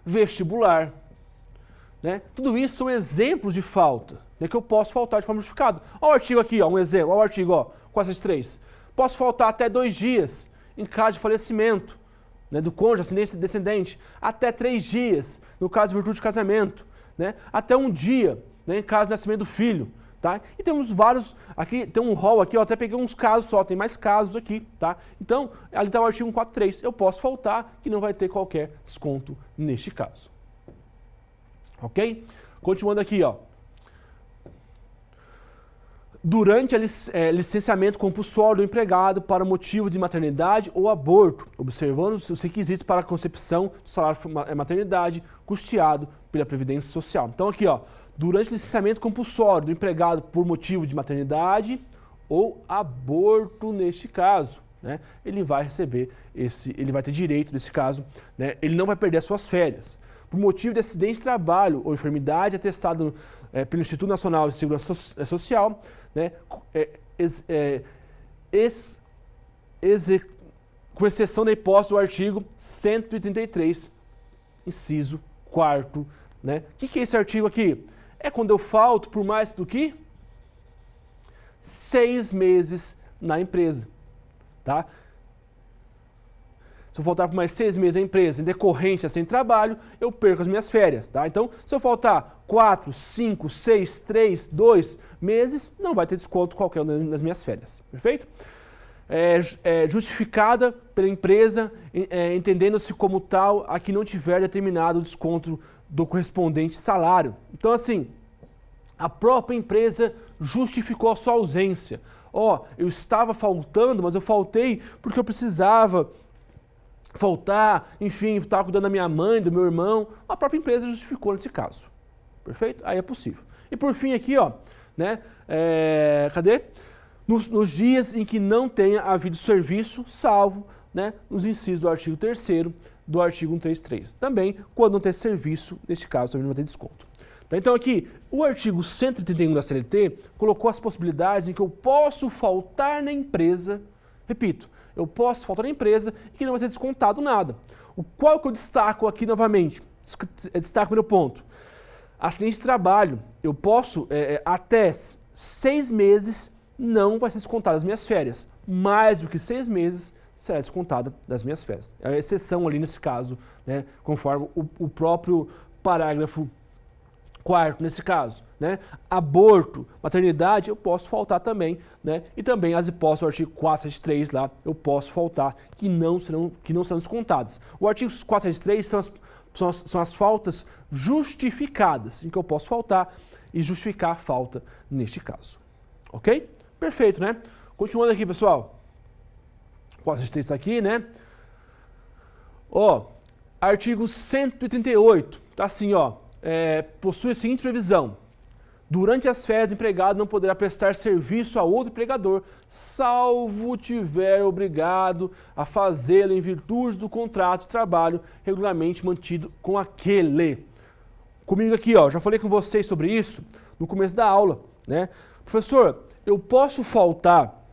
vestibular, né? Tudo isso são exemplos de falta, né, que eu posso faltar de forma justificada. Olha o artigo aqui, ó, um exemplo. Olha o artigo, ó, 473. Posso faltar até 2 dias em caso de falecimento, né, do cônjuge, descendente, até 3 dias, no caso de virtude de casamento, né, até 1 dia, né, em caso de nascimento do filho, tá? E temos vários, aqui tem um rol aqui, eu até peguei uns casos só, tem mais casos aqui, tá? Então, ali está o artigo 143, eu posso faltar, que não vai ter qualquer desconto neste caso. Ok? Continuando aqui, ó. Durante licenciamento compulsório do empregado para motivo de maternidade ou aborto, observando os requisitos para a concepção do salário maternidade custeado pela Previdência Social. Então aqui, ó, durante licenciamento compulsório do empregado por motivo de maternidade ou aborto neste caso, né, ele vai receber ele vai ter direito nesse caso, né, ele não vai perder as suas férias. Por motivo de acidente de trabalho ou enfermidade atestado pelo Instituto Nacional de Segurança Social, né, com exceção da hipótese do artigo 133, inciso 4º. Né? O que é esse artigo aqui? É quando eu falto por mais do que 6 meses na empresa. Tá? Se eu faltar por mais 6 meses na empresa, em decorrente assim trabalho, eu perco as minhas férias, tá? Então, se eu faltar 4, 5, 6, 3, 2 meses, não vai ter desconto qualquer nas minhas férias, perfeito? Justificada pela empresa, entendendo-se como tal a que não tiver determinado desconto do correspondente salário. Então, assim, a própria empresa justificou a sua ausência. Eu estava faltando, mas eu faltei porque eu precisava faltar, enfim, estava cuidando da minha mãe, do meu irmão, a própria empresa justificou nesse caso. Perfeito? Aí é possível. E por fim aqui, ó, né, cadê? Nos dias em que não tenha havido serviço, salvo, né, nos incisos do artigo 3º do artigo 133. Também, quando não ter serviço, neste caso, também não vai ter desconto. Tá? Então aqui, o artigo 131 da CLT colocou as possibilidades em que eu posso faltar na empresa, repito, eu posso faltar na empresa e que não vai ser descontado nada. Qual que eu destaco aqui novamente? Destaco o primeiro ponto. Acidente de trabalho, eu posso, até 6 meses, não vai ser descontado as minhas férias. Mais do que 6 meses, será descontado das minhas férias. É a exceção ali nesse caso, né, conforme o próprio parágrafo 4º nesse caso, né? Aborto, maternidade, eu posso faltar também, né? E também as hipóteses do artigo 473 lá, eu posso faltar, que não serão descontadas. O artigo 473 são as faltas justificadas, em que eu posso faltar e justificar a falta neste caso. Ok? Perfeito, né? Continuando aqui, pessoal. Quase a gente tem isso aqui, né? Ó, artigo 138, tá assim, ó. Possui a seguinte previsão. Durante as férias, o empregado não poderá prestar serviço a outro empregador, salvo tiver obrigado a fazê-lo em virtude do contrato de trabalho regularmente mantido com aquele. Comigo aqui, ó, já falei com vocês sobre isso no começo da aula, né? Professor, eu posso faltar,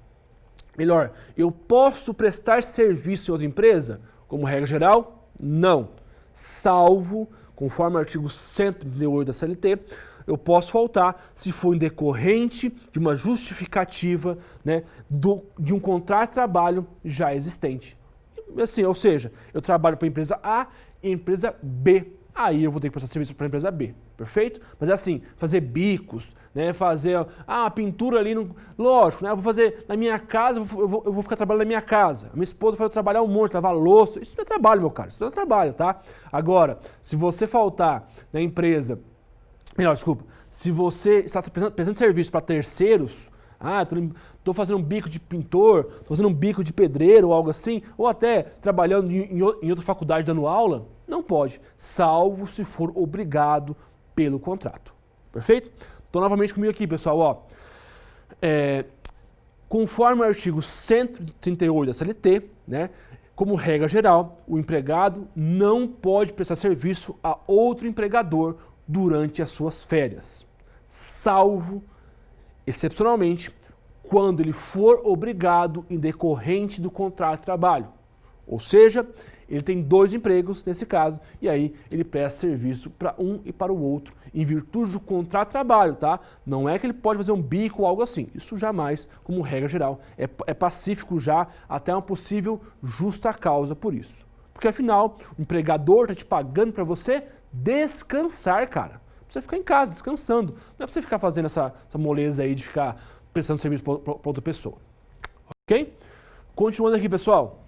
melhor, eu posso prestar serviço em outra empresa? Como regra geral, não. Salvo, conforme o artigo 138 da CLT, eu posso faltar se for em decorrente de uma justificativa, né, de um contrato de trabalho já existente. Assim, ou seja, eu trabalho para a empresa A e a empresa B. Aí eu vou ter que prestar serviço para a empresa B, perfeito? Mas é assim, fazer bicos, né, fazer a pintura ali, lógico, né, eu vou fazer na minha casa, eu vou ficar trabalhando na minha casa. A minha esposa vai trabalhar um monte, lavar louça, isso não é trabalho, meu cara, isso não é trabalho, tá? Agora, se você faltar na empresa, melhor, desculpa, se você está prestando serviço para terceiros, estou fazendo um bico de pintor, estou fazendo um bico de pedreiro ou algo assim, ou até trabalhando em outra faculdade dando aula, não pode, salvo se for obrigado pelo contrato. Perfeito? Então, novamente comigo aqui, pessoal, ó. Conforme o artigo 138 da CLT, né, como regra geral, o empregado não pode prestar serviço a outro empregador durante as suas férias, salvo, excepcionalmente, quando ele for obrigado em decorrente do contrato de trabalho. Ou seja, ele tem 2 empregos nesse caso, e aí ele presta serviço para um e para o outro, em virtude do contrato de trabalho, tá? Não é que ele pode fazer um bico ou algo assim. Isso jamais, como regra geral, é pacífico já até uma possível justa causa por isso. Porque afinal, o empregador está te pagando para você descansar, cara. Pra você ficar em casa, descansando. Não é pra você ficar fazendo essa moleza aí de ficar prestando serviço para outra pessoa. Ok? Continuando aqui, pessoal.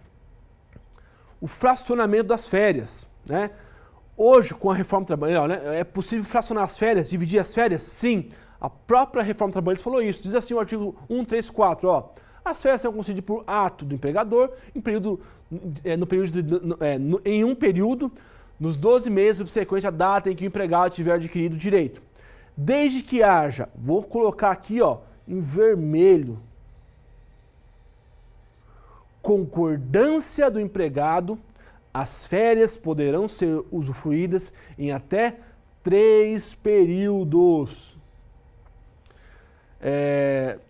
O fracionamento das férias, né? Hoje, com a reforma trabalhista, né, é possível fracionar as férias, dividir as férias? Sim. A própria reforma trabalhista falou isso. Diz assim o artigo 134, ó. As férias são concedidas por ato do empregador em um período nos 12 meses subsequentes à data em que o empregado tiver adquirido o direito. Desde que haja, vou colocar aqui, ó, em vermelho, concordância do empregado, as férias poderão ser usufruídas em até 3 períodos.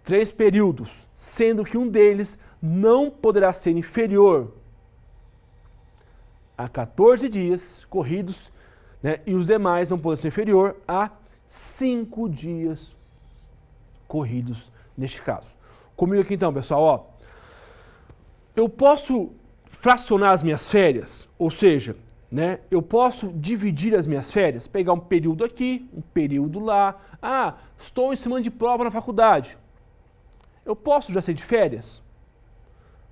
3 períodos, sendo que um deles não poderá ser inferior a 14 dias corridos, né, e os demais não podem ser inferior a 5 dias corridos neste caso. Comigo aqui então, pessoal, ó. Eu posso fracionar as minhas férias, ou seja, né, eu posso dividir as minhas férias, pegar um período aqui, um período lá. Estou em semana de prova na faculdade. Eu posso já ser de férias?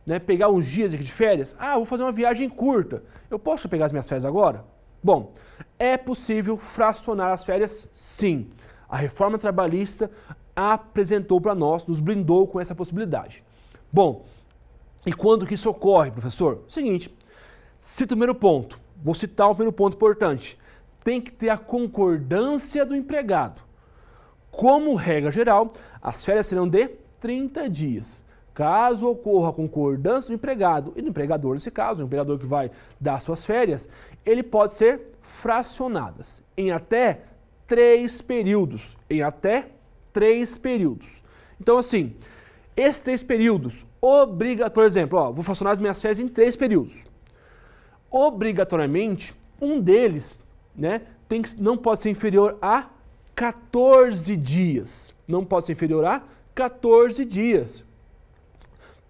Né, pegar uns dias aqui de férias? Vou fazer uma viagem curta. Eu posso pegar as minhas férias agora? Bom, é possível fracionar as férias? Sim. A reforma trabalhista apresentou para nós, nos brindou com essa possibilidade. Bom, e quando que isso ocorre, professor? Seguinte, cita o primeiro ponto. Vou citar o primeiro ponto importante. Tem que ter a concordância do empregado. Como regra geral, as férias serão de 30 dias. Caso ocorra a concordância do empregado e do empregador, nesse caso, o empregador que vai dar suas férias, ele pode ser fracionadas em até 3 períodos. Em até 3 períodos. Então, assim, esses 3 períodos, por exemplo, vou fracionar as minhas férias em 3 períodos. Obrigatoriamente, um deles, né, não pode ser inferior a 14 dias. Não pode ser inferior a 14 dias.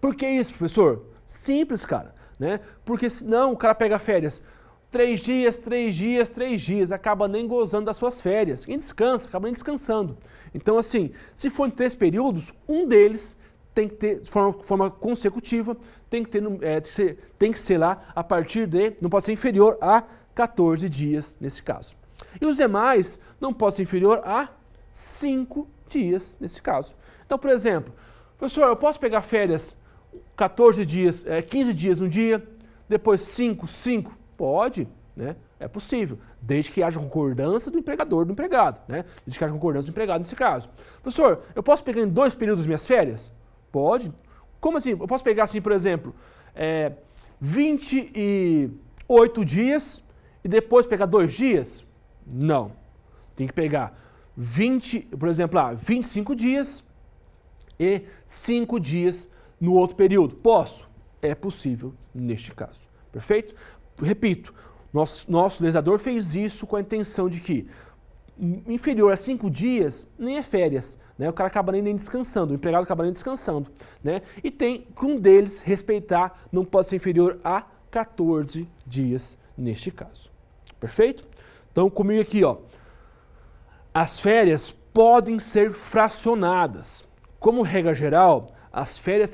Por que isso, professor? Simples, cara, né? Porque senão o cara pega férias 3 dias, 3 dias, 3 dias, acaba nem gozando das suas férias. Quem descansa, acaba nem descansando. Então, assim, se for em 3 períodos, um deles tem que ter, de forma consecutiva, tem que ser lá a partir de, não pode ser inferior a 14 dias nesse caso. E os demais não podem ser inferior a 5 dias nesse caso. Então, por exemplo, professor, eu posso pegar férias 14 dias, 15 dias no dia, depois 5? Pode, né? É possível, desde que haja concordância do empregador do empregado, né? Desde que haja concordância do empregado nesse caso. Professor, eu posso pegar em 2 períodos minhas férias? Pode. Como assim? Eu posso pegar assim, por exemplo, 28 dias e depois pegar 2 dias? Não. Tem que pegar 25 dias e 5 dias no outro período. Posso? É possível neste caso. Perfeito? Repito, nosso legislador fez isso com a intenção de que inferior a 5 dias nem é férias, né? O cara acaba nem descansando, o empregado acaba nem descansando, né? E tem que um deles respeitar, não pode ser inferior a 14 dias neste caso. Perfeito? Então comigo aqui, ó. As férias podem ser fracionadas. Como regra geral, as férias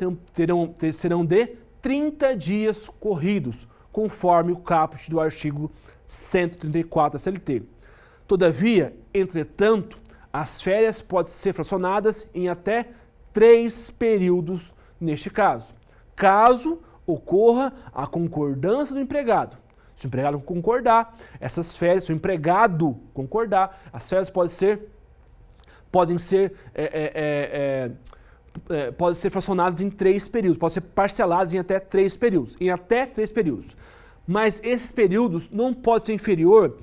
serão de 30 dias corridos, conforme o caput do artigo 134 da CLT. Todavia, entretanto, as férias podem ser fracionadas em até 3 períodos neste caso, caso ocorra a concordância do empregado. Se o empregado concordar, essas férias, se o empregado concordar, as férias podem ser fracionadas em 3 períodos, podem ser parceladas em até 3 períodos, Mas esses períodos não podem ser inferior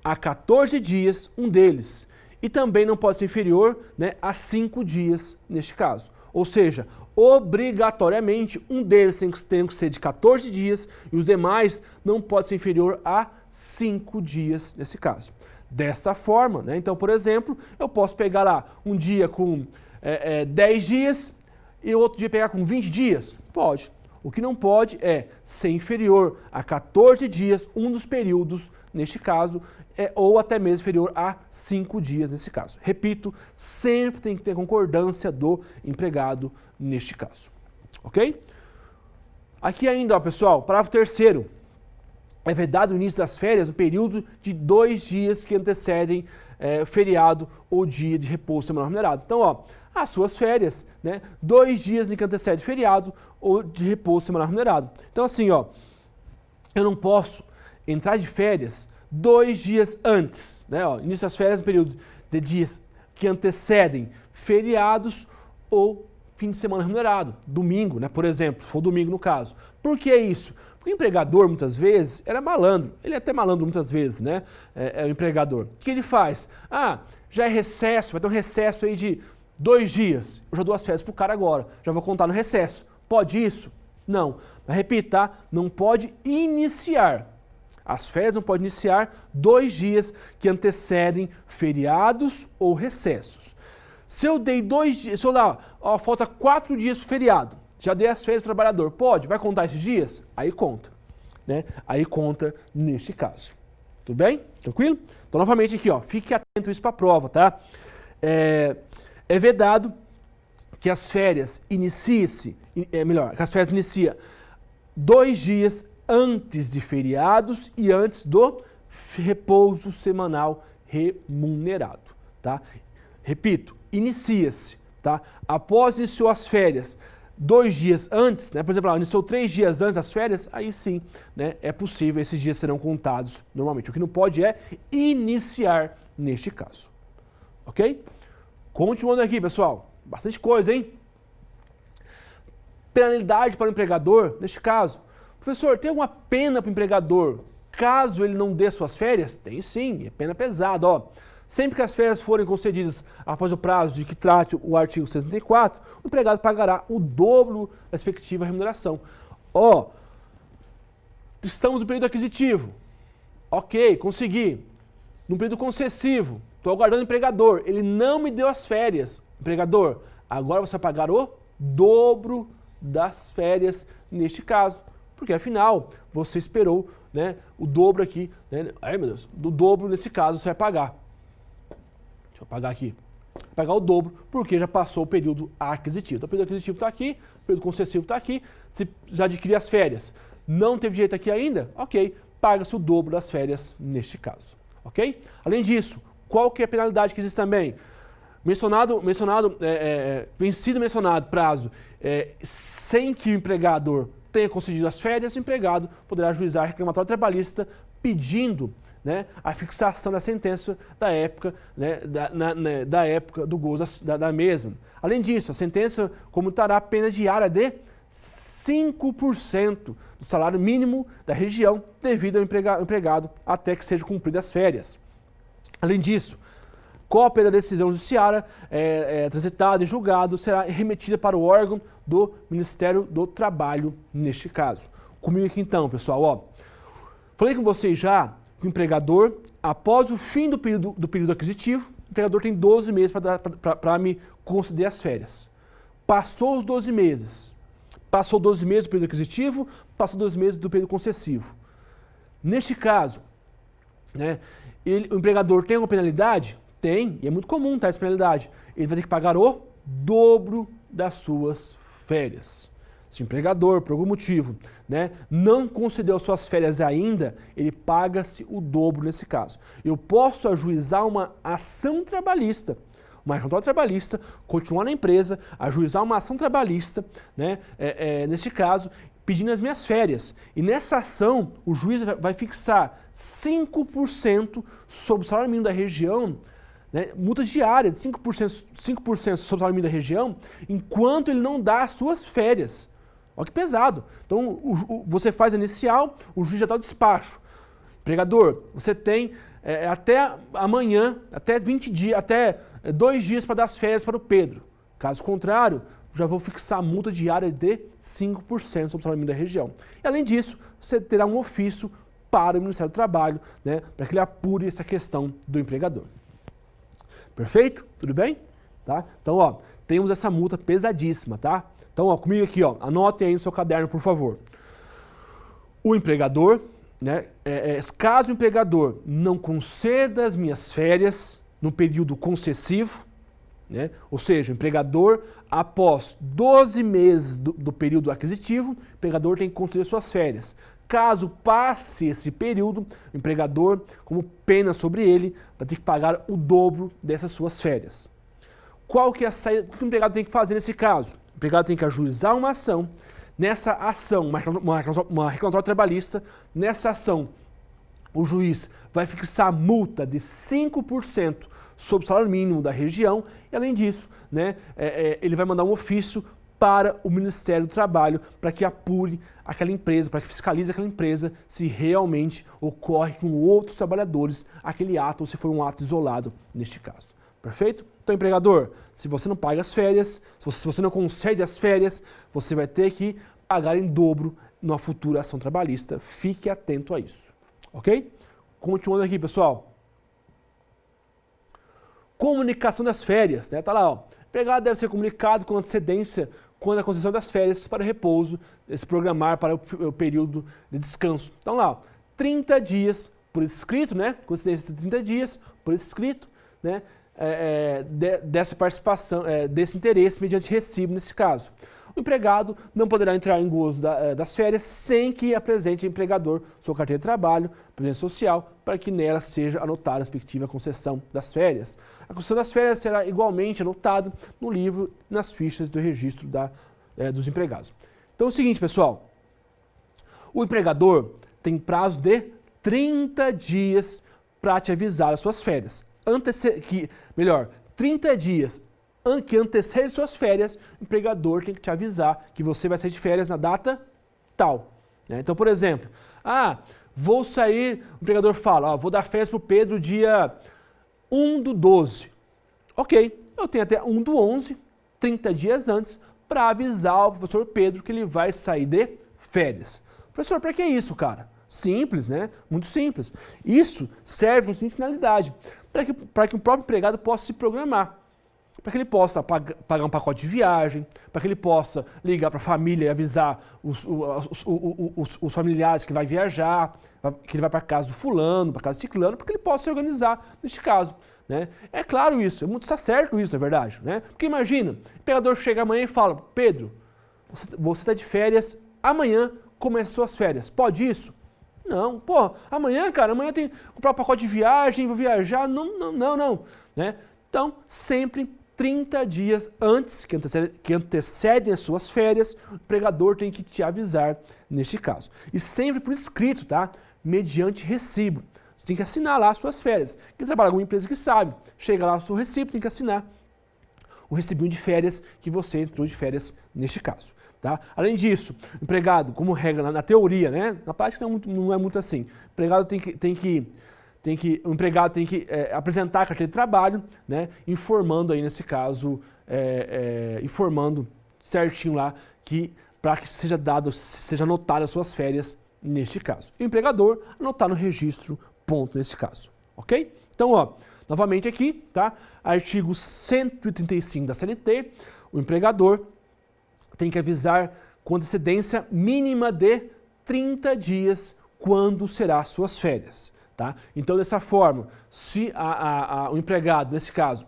a 14 dias, um deles, e também não pode ser inferior, né, a 5 dias neste caso. Ou seja, obrigatoriamente um deles tem que ser de 14 dias e os demais não pode ser inferior a 5 dias nesse caso. Desta forma, né, então, por exemplo, eu posso pegar lá um dia com 10 dias e outro dia pegar com 20 dias? Pode. O que não pode é ser inferior a 14 dias, um dos períodos, neste caso, ou até mesmo inferior a 5 dias, nesse caso. Repito, sempre tem que ter concordância do empregado, neste caso. Ok? Aqui ainda, ó, pessoal, parágrafo 3º. É vedado o início das férias no período de 2 dias que antecedem feriado ou dia de repouso semanal remunerado. Então, ó, as suas férias, né, 2 dias em que antecede feriado ou de repouso semanal remunerado. Então, assim, ó, eu não posso entrar de férias 2 dias antes, né, ó, início das férias no período de dias que antecedem feriados ou fim de semana remunerado, domingo, né, por exemplo, se for domingo no caso. Por que isso? Porque o empregador, muitas vezes, era malandro. Ele é até malandro muitas vezes, né, o empregador. O que ele faz? Já é recesso, vai ter um recesso aí de 2 dias. Eu já dou as férias pro cara agora, já vou contar no recesso. Pode isso? Não. Mas repita, tá? Não pode iniciar. As férias não podem iniciar 2 dias que antecedem feriados ou recessos. Se eu dei 2 dias, se eu lá, ó, falta 4 dias pro feriado, já dei as férias pro trabalhador, pode? Vai contar esses dias? Aí conta, né? Aí conta neste caso. Tudo bem? Tranquilo? Então, novamente aqui, ó, fique atento a isso para a prova, tá? É vedado que as férias iniciem 2 dias antes de feriados e antes do repouso semanal remunerado, tá? Repito, inicia-se, tá? Após iniciou as férias 2 dias antes, né? Por exemplo, iniciou 3 dias antes das férias, aí sim, né, é possível, esses dias serão contados normalmente. O que não pode é iniciar neste caso, ok? Continuando aqui, pessoal, bastante coisa, hein? Penalidade para o empregador, neste caso. Professor, tem alguma pena para o empregador caso ele não dê suas férias? Tem sim, é pena pesada, ó. Sempre que as férias forem concedidas após o prazo de que trate o artigo 134, o empregado pagará o dobro da respectiva remuneração. Ó, estamos no período aquisitivo. Ok, consegui. No período concessivo, estou aguardando o empregador. Ele não me deu as férias. Empregador, agora você vai pagar o dobro das férias neste caso. Porque afinal, você esperou, né, o dobro aqui. Né? Ai, meu Deus, do dobro nesse caso você vai pagar. Deixa eu pagar aqui. Pagar o dobro, porque já passou o período aquisitivo. Então, o período aquisitivo está aqui, o período concessivo está aqui. Se já adquiriu as férias, não teve direito aqui ainda, ok, paga-se o dobro das férias neste caso, ok? Além disso, qual que é a penalidade que existe também? Vencido mencionado prazo, sem que o empregador tenha concedido as férias, o empregado poderá ajuizar reclamatório trabalhista pedindo, né, a fixação da sentença da época, né, da época do gozo da mesma. Além disso, a sentença comutará a pena diária de 5% do salário mínimo da região devido ao empregado até que seja cumpridas as férias. Além disso, cópia da decisão judiciária transitada e julgado será remetida para o órgão do Ministério do Trabalho neste caso. Comigo aqui então, pessoal, ó. Falei com vocês já que o empregador, após o fim do período aquisitivo, o empregador tem 12 meses para me conceder as férias. Passou os 12 meses. Passou 12 meses do período aquisitivo, passou 12 meses do período concessivo. Neste caso, né, o empregador tem uma penalidade? Tem, e é muito comum essa penalidade. Ele vai ter que pagar o dobro das suas férias. Se o empregador, por algum motivo, né, não concedeu suas férias ainda, ele paga-se o dobro nesse caso. Eu posso ajuizar uma ação trabalhista, uma reclamatória trabalhista, continuar na empresa, ajuizar uma ação trabalhista, né, nesse caso, pedindo as minhas férias. E nessa ação, o juiz vai fixar 5% sobre o salário mínimo da região, né, multa diária de 5% sobre o salário mínimo da região, enquanto ele não dá as suas férias. Olha que pesado. Então, você faz a inicial, o juiz já dá o despacho. Empregador, você tem até amanhã, até 20 dias, até 2 dias para dar as férias para o Pedro. Caso contrário, já vou fixar a multa diária de 5% sobre o salário mínimo da região. E além disso, você terá um ofício para o Ministério do Trabalho, né, para que ele apure essa questão do empregador. Perfeito? Tudo bem? Tá? Então, ó, temos essa multa pesadíssima, tá? Então, ó, comigo aqui, ó, anotem aí no seu caderno, por favor. O empregador, né, caso o empregador não conceda as minhas férias no período concessivo, né, ou seja, o empregador, após 12 meses do período aquisitivo, o empregador tem que conceder suas férias. Caso passe esse período, o empregador, como pena sobre ele, vai ter que pagar o dobro dessas suas férias. Qual que é a saída? O que o empregado tem que fazer nesse caso? O empregado tem que ajuizar uma ação. Nessa ação, uma reclamatória trabalhista, nessa ação, o juiz vai fixar multa de 5% sobre o salário mínimo da região e, além disso, né, ele vai mandar um ofício para o Ministério do Trabalho para que apure aquela empresa, para que fiscalize aquela empresa se realmente ocorre com outros trabalhadores aquele ato ou se for um ato isolado neste caso. Perfeito? Então, empregador, se você não paga as férias, se você não concede as férias, você vai ter que pagar em dobro numa futura ação trabalhista. Fique atento a isso. Ok? Continuando aqui, pessoal. Comunicação das férias, né? Tá lá, ó. O empregado deve ser comunicado com antecedência quando a concessão das férias para repouso, se programar para o período de descanso. Então lá, ó, 30 dias por escrito, né? Coincidência de 30 dias por escrito, né? Dessa participação, desse interesse mediante recibo nesse caso. O empregado não poderá entrar em gozo das férias sem que apresente ao empregador sua carteira de trabalho, previdência social, para que nela seja anotada a respectiva concessão das férias. A concessão das férias será igualmente anotada no livro e nas fichas do registro dos empregados. Então é o seguinte, pessoal, o empregador tem prazo de 30 dias para te avisar as suas férias. 30 dias que antecede suas férias, o empregador tem que te avisar que você vai sair de férias na data tal. Né? Então, por exemplo, vou sair, o empregador fala, vou dar férias para o Pedro dia 1/12. Ok, eu tenho até 1/11, 30 dias antes, para avisar o professor Pedro que ele vai sair de férias. Professor, para que isso, cara? Simples, né? Muito simples. Isso serve com a seguinte finalidade, para que o próprio empregado possa se programar, para que ele possa pagar um pacote de viagem, para que ele possa ligar para a família e avisar os familiares que ele vai viajar, que ele vai para a casa do fulano, para a casa do ciclano, para que ele possa se organizar neste caso. Né? É claro isso, está certo isso, é verdade. Né? Porque imagina, o empregador chega amanhã e fala, Pedro, você está de férias, amanhã começam as férias, pode isso? Não, pô, amanhã, cara, amanhã tem que comprar um pacote de viagem, vou viajar. Não. Né? Então, sempre 30 dias antes, que antecedem as suas férias, o empregador tem que te avisar neste caso. E sempre por escrito, tá? Mediante recibo. Você tem que assinar lá as suas férias. Quem trabalha em alguma empresa que sabe, chega lá o seu recibo, tem que assinar o recibinho de férias que você entrou de férias neste caso. Tá? Além disso, o empregado, como regra na teoria, né? Na prática não é muito assim. O empregado o empregado tem que apresentar a carteira de trabalho, né? Informando aí nesse caso, informando certinho lá para que seja anotado as suas férias neste caso. E o empregador anotar no registro, ponto nesse caso, ok? Então, ó, novamente aqui, tá? Artigo 135 da CLT, o empregador tem que avisar com antecedência mínima de 30 dias quando será suas férias, tá? Então, dessa forma, se o empregado, nesse caso,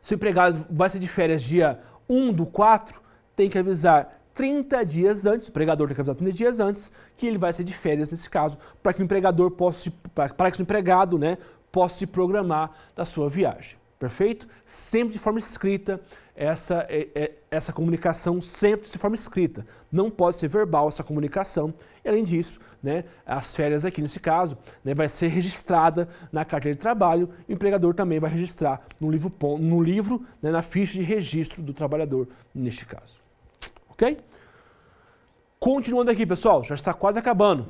se o empregado vai ser de férias dia 1/4, tem que avisar 30 dias antes, o empregador tem que avisar 30 dias antes que ele vai ser de férias nesse caso, para que o empregador para que o empregado, né, possa se programar da sua viagem. Perfeito? Sempre de forma escrita, essa comunicação sempre de forma escrita. Não pode ser verbal essa comunicação. E além disso, né, as férias aqui nesse caso, né, vai ser registrada na carteira de trabalho, o empregador também vai registrar no livro, né, na ficha de registro do trabalhador neste caso. Ok? Continuando aqui, pessoal, já está quase acabando.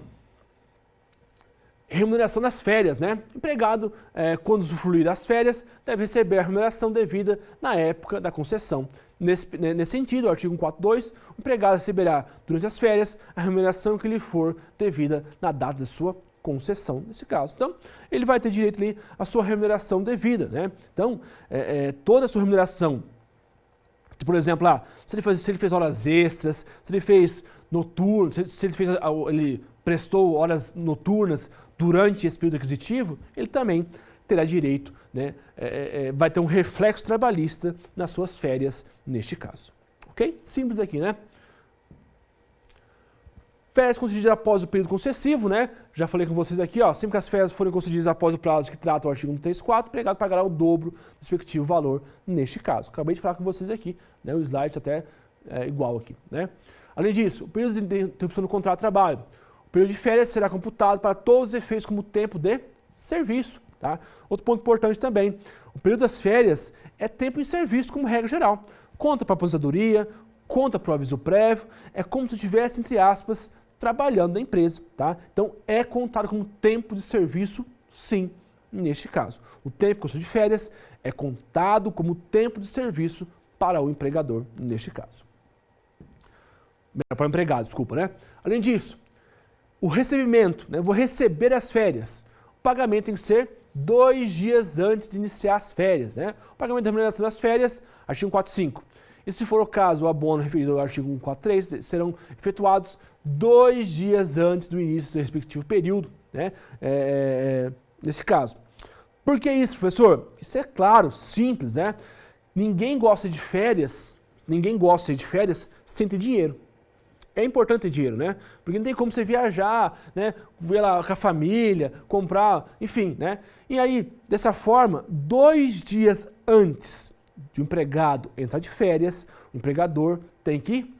Remuneração das férias, né? O empregado, quando usufruir das férias, deve receber a remuneração devida na época da concessão. Nesse sentido, o artigo 142, o empregado receberá durante as férias a remuneração que lhe for devida na data de sua concessão, nesse caso. Então, ele vai ter direito ali à sua remuneração devida, né? Então, toda a sua remuneração, por exemplo, se ele fez horas extras, se ele fez noturno, se ele prestou horas noturnas durante esse período aquisitivo, ele também terá direito, né, vai ter um reflexo trabalhista nas suas férias neste caso. Ok? Simples aqui, né? Férias concedidas após o período concessivo, né? Já falei com vocês aqui, ó, sempre que as férias forem concedidas após o prazo que trata o artigo 134, o empregado pagará o dobro do respectivo valor neste caso. Acabei de falar com vocês aqui, né? O slide até igual aqui, né? Além disso, o período de interrupção do contrato de trabalho. O período de férias será computado para todos os efeitos como tempo de serviço, tá? Outro ponto importante também, o período das férias é tempo em serviço como regra geral. Conta para a aposentadoria, conta para o aviso prévio, é como se estivesse, entre aspas, trabalhando na empresa, tá? Então, é contado como tempo de serviço, sim, neste caso. O tempo que eu sou de férias é contado como tempo de serviço para o empregador, neste caso. Para o empregado, desculpa, né? Além disso, o recebimento, né? Eu vou receber as férias. O pagamento tem que ser 2 dias antes de iniciar as férias, né? O pagamento da remuneração das férias, artigo 145. E se for o caso, o abono referido ao artigo 143 serão efetuados 2 dias antes do início do respectivo período, né? Nesse caso. Por que isso, professor? Isso é claro, simples, né? Ninguém gosta de férias sem ter dinheiro. É importante ter dinheiro, né? Porque não tem como você viajar, né? Ver lá com a família, comprar, enfim, né? E aí, dessa forma, 2 dias antes de um empregado entrar de férias, o empregador tem que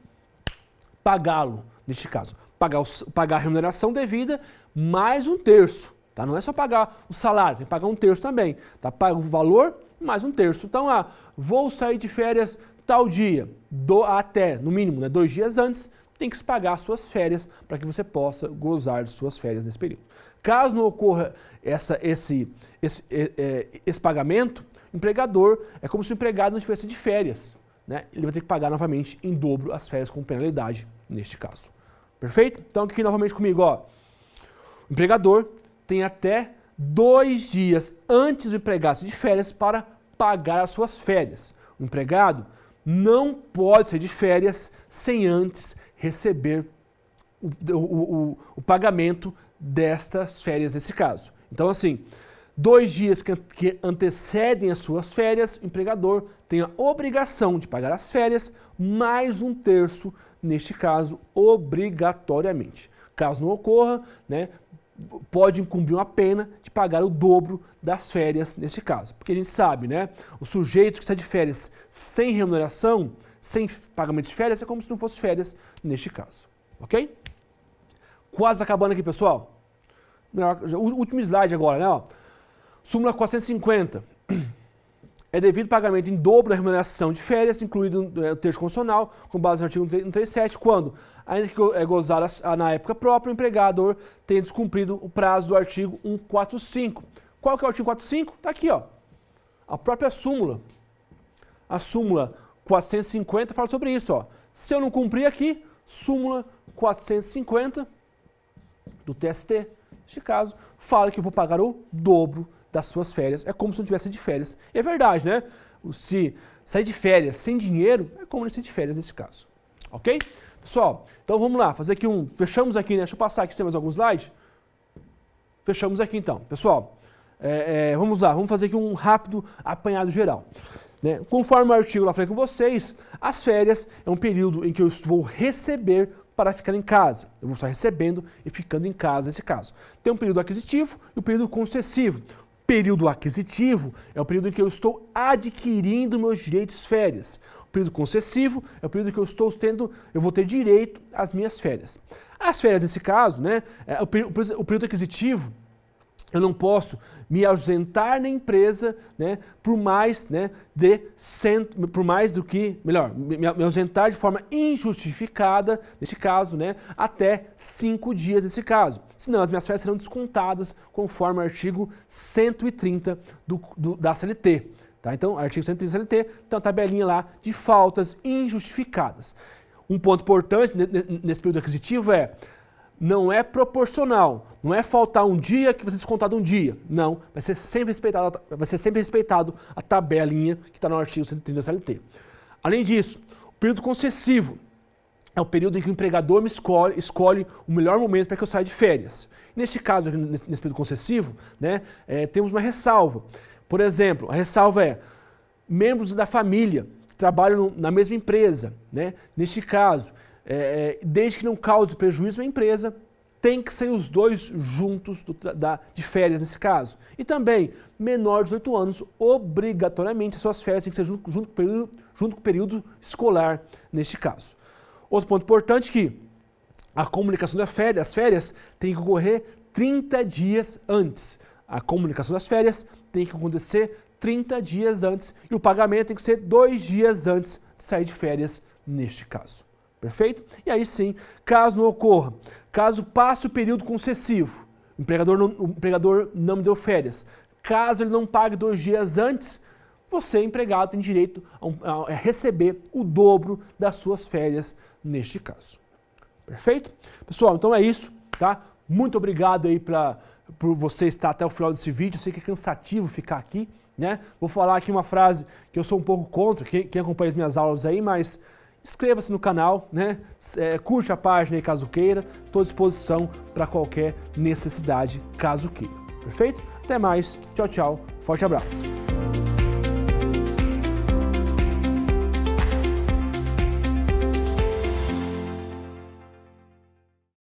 pagá-lo, neste caso. Pagar a remuneração devida mais 1/3, tá? Não é só pagar o salário, tem que pagar 1/3 também, tá? Paga o valor mais 1/3. Então, vou sair de férias tal dia, até, no mínimo, né, 2 dias antes, tem que se pagar suas férias para que você possa gozar de suas férias nesse período. Caso não ocorra esse pagamento, o empregador, é como se o empregado não estivesse de férias, né? Ele vai ter que pagar novamente em dobro as férias com penalidade, neste caso. Perfeito? Então aqui novamente comigo, ó. O empregador tem até 2 dias antes do empregado sair de férias para pagar as suas férias. O empregado não pode sair de férias sem antes receber o pagamento destas férias nesse caso. Então, assim, 2 dias que antecedem as suas férias, o empregador tem a obrigação de pagar as férias mais 1/3, neste caso, obrigatoriamente. Caso não ocorra, né, pode incumbir uma pena de pagar o dobro das férias nesse caso. Porque a gente sabe, né, o sujeito que está de férias sem remuneração, sem pagamento de férias, é como se não fosse férias neste caso. Ok? Quase acabando aqui, pessoal. O último slide agora, né? Ó. Súmula 450. É devido pagamento em dobro da remuneração de férias, incluído o texto constitucional, com base no artigo 137, quando, ainda que é gozada na época própria, o empregador tenha descumprido o prazo do artigo 145. Qual que é o artigo 145? Está aqui, ó. A própria súmula. A súmula 450 fala sobre isso, ó. Se eu não cumprir aqui, súmula 450 do TST, neste caso, fala que eu vou pagar o dobro das suas férias. É como se não tivesse de férias. E é verdade, né? Se sair de férias sem dinheiro, é como não sair de férias nesse caso. Ok? Pessoal, então vamos lá, fazer aqui fechamos aqui, né? Deixa eu passar aqui, tem mais alguns slides. Fechamos aqui então. Pessoal, vamos lá, vamos fazer aqui um rápido apanhado geral. Né? Conforme o artigo lá falei com vocês, as férias é um período em que eu vou receber para ficar em casa. Eu vou estar recebendo e ficando em casa nesse caso. Tem um período aquisitivo e um período concessivo. Período aquisitivo é o período em que eu estou adquirindo meus direitos de férias. O período concessivo é o período em que eu vou ter direito às minhas férias. As férias, nesse caso, né, o período aquisitivo, eu não posso me ausentar na empresa, né, por mais do que, me ausentar de forma injustificada, neste caso, né, até 5 dias nesse caso. Senão as minhas férias serão descontadas conforme o artigo 130 da CLT. Tá? Então, artigo 130 da CLT, tem uma tabelinha lá de faltas injustificadas. Um ponto importante nesse período aquisitivo não é proporcional, não é faltar um dia que vai ser descontado um dia. Não, vai ser sempre respeitado a tabelinha que está no artigo 130 da CLT. Além disso, o período concessivo é o período em que o empregador me escolhe o melhor momento para que eu saia de férias. Neste caso, nesse período concessivo, né, temos uma ressalva. Por exemplo, a ressalva é membros da família que trabalham na mesma empresa. Né? Neste caso, desde que não cause prejuízo à empresa, tem que ser os dois juntos de férias nesse caso. E também, menor de 18 anos, obrigatoriamente as suas férias têm que ser junto com o período escolar neste caso. Outro ponto importante é que a comunicação das férias tem que ocorrer 30 dias antes. A comunicação das férias tem que acontecer 30 dias antes e o pagamento tem que ser 2 dias antes de sair de férias neste caso. Perfeito? E aí sim, caso não ocorra, caso passe o período concessivo, o empregador não me deu férias, caso ele não pague 2 dias antes, você, empregado, tem direito a receber o dobro das suas férias neste caso. Perfeito? Pessoal, então é isso, tá? Muito obrigado aí por você estar até o final desse vídeo. Eu sei que é cansativo ficar aqui, né? Vou falar aqui uma frase que eu sou um pouco contra, quem acompanha as minhas aulas aí, mas inscreva-se no canal, né? Curte a página aí caso queira. Estou à disposição para qualquer necessidade caso queira. Perfeito? Até mais. Tchau, tchau. Forte abraço.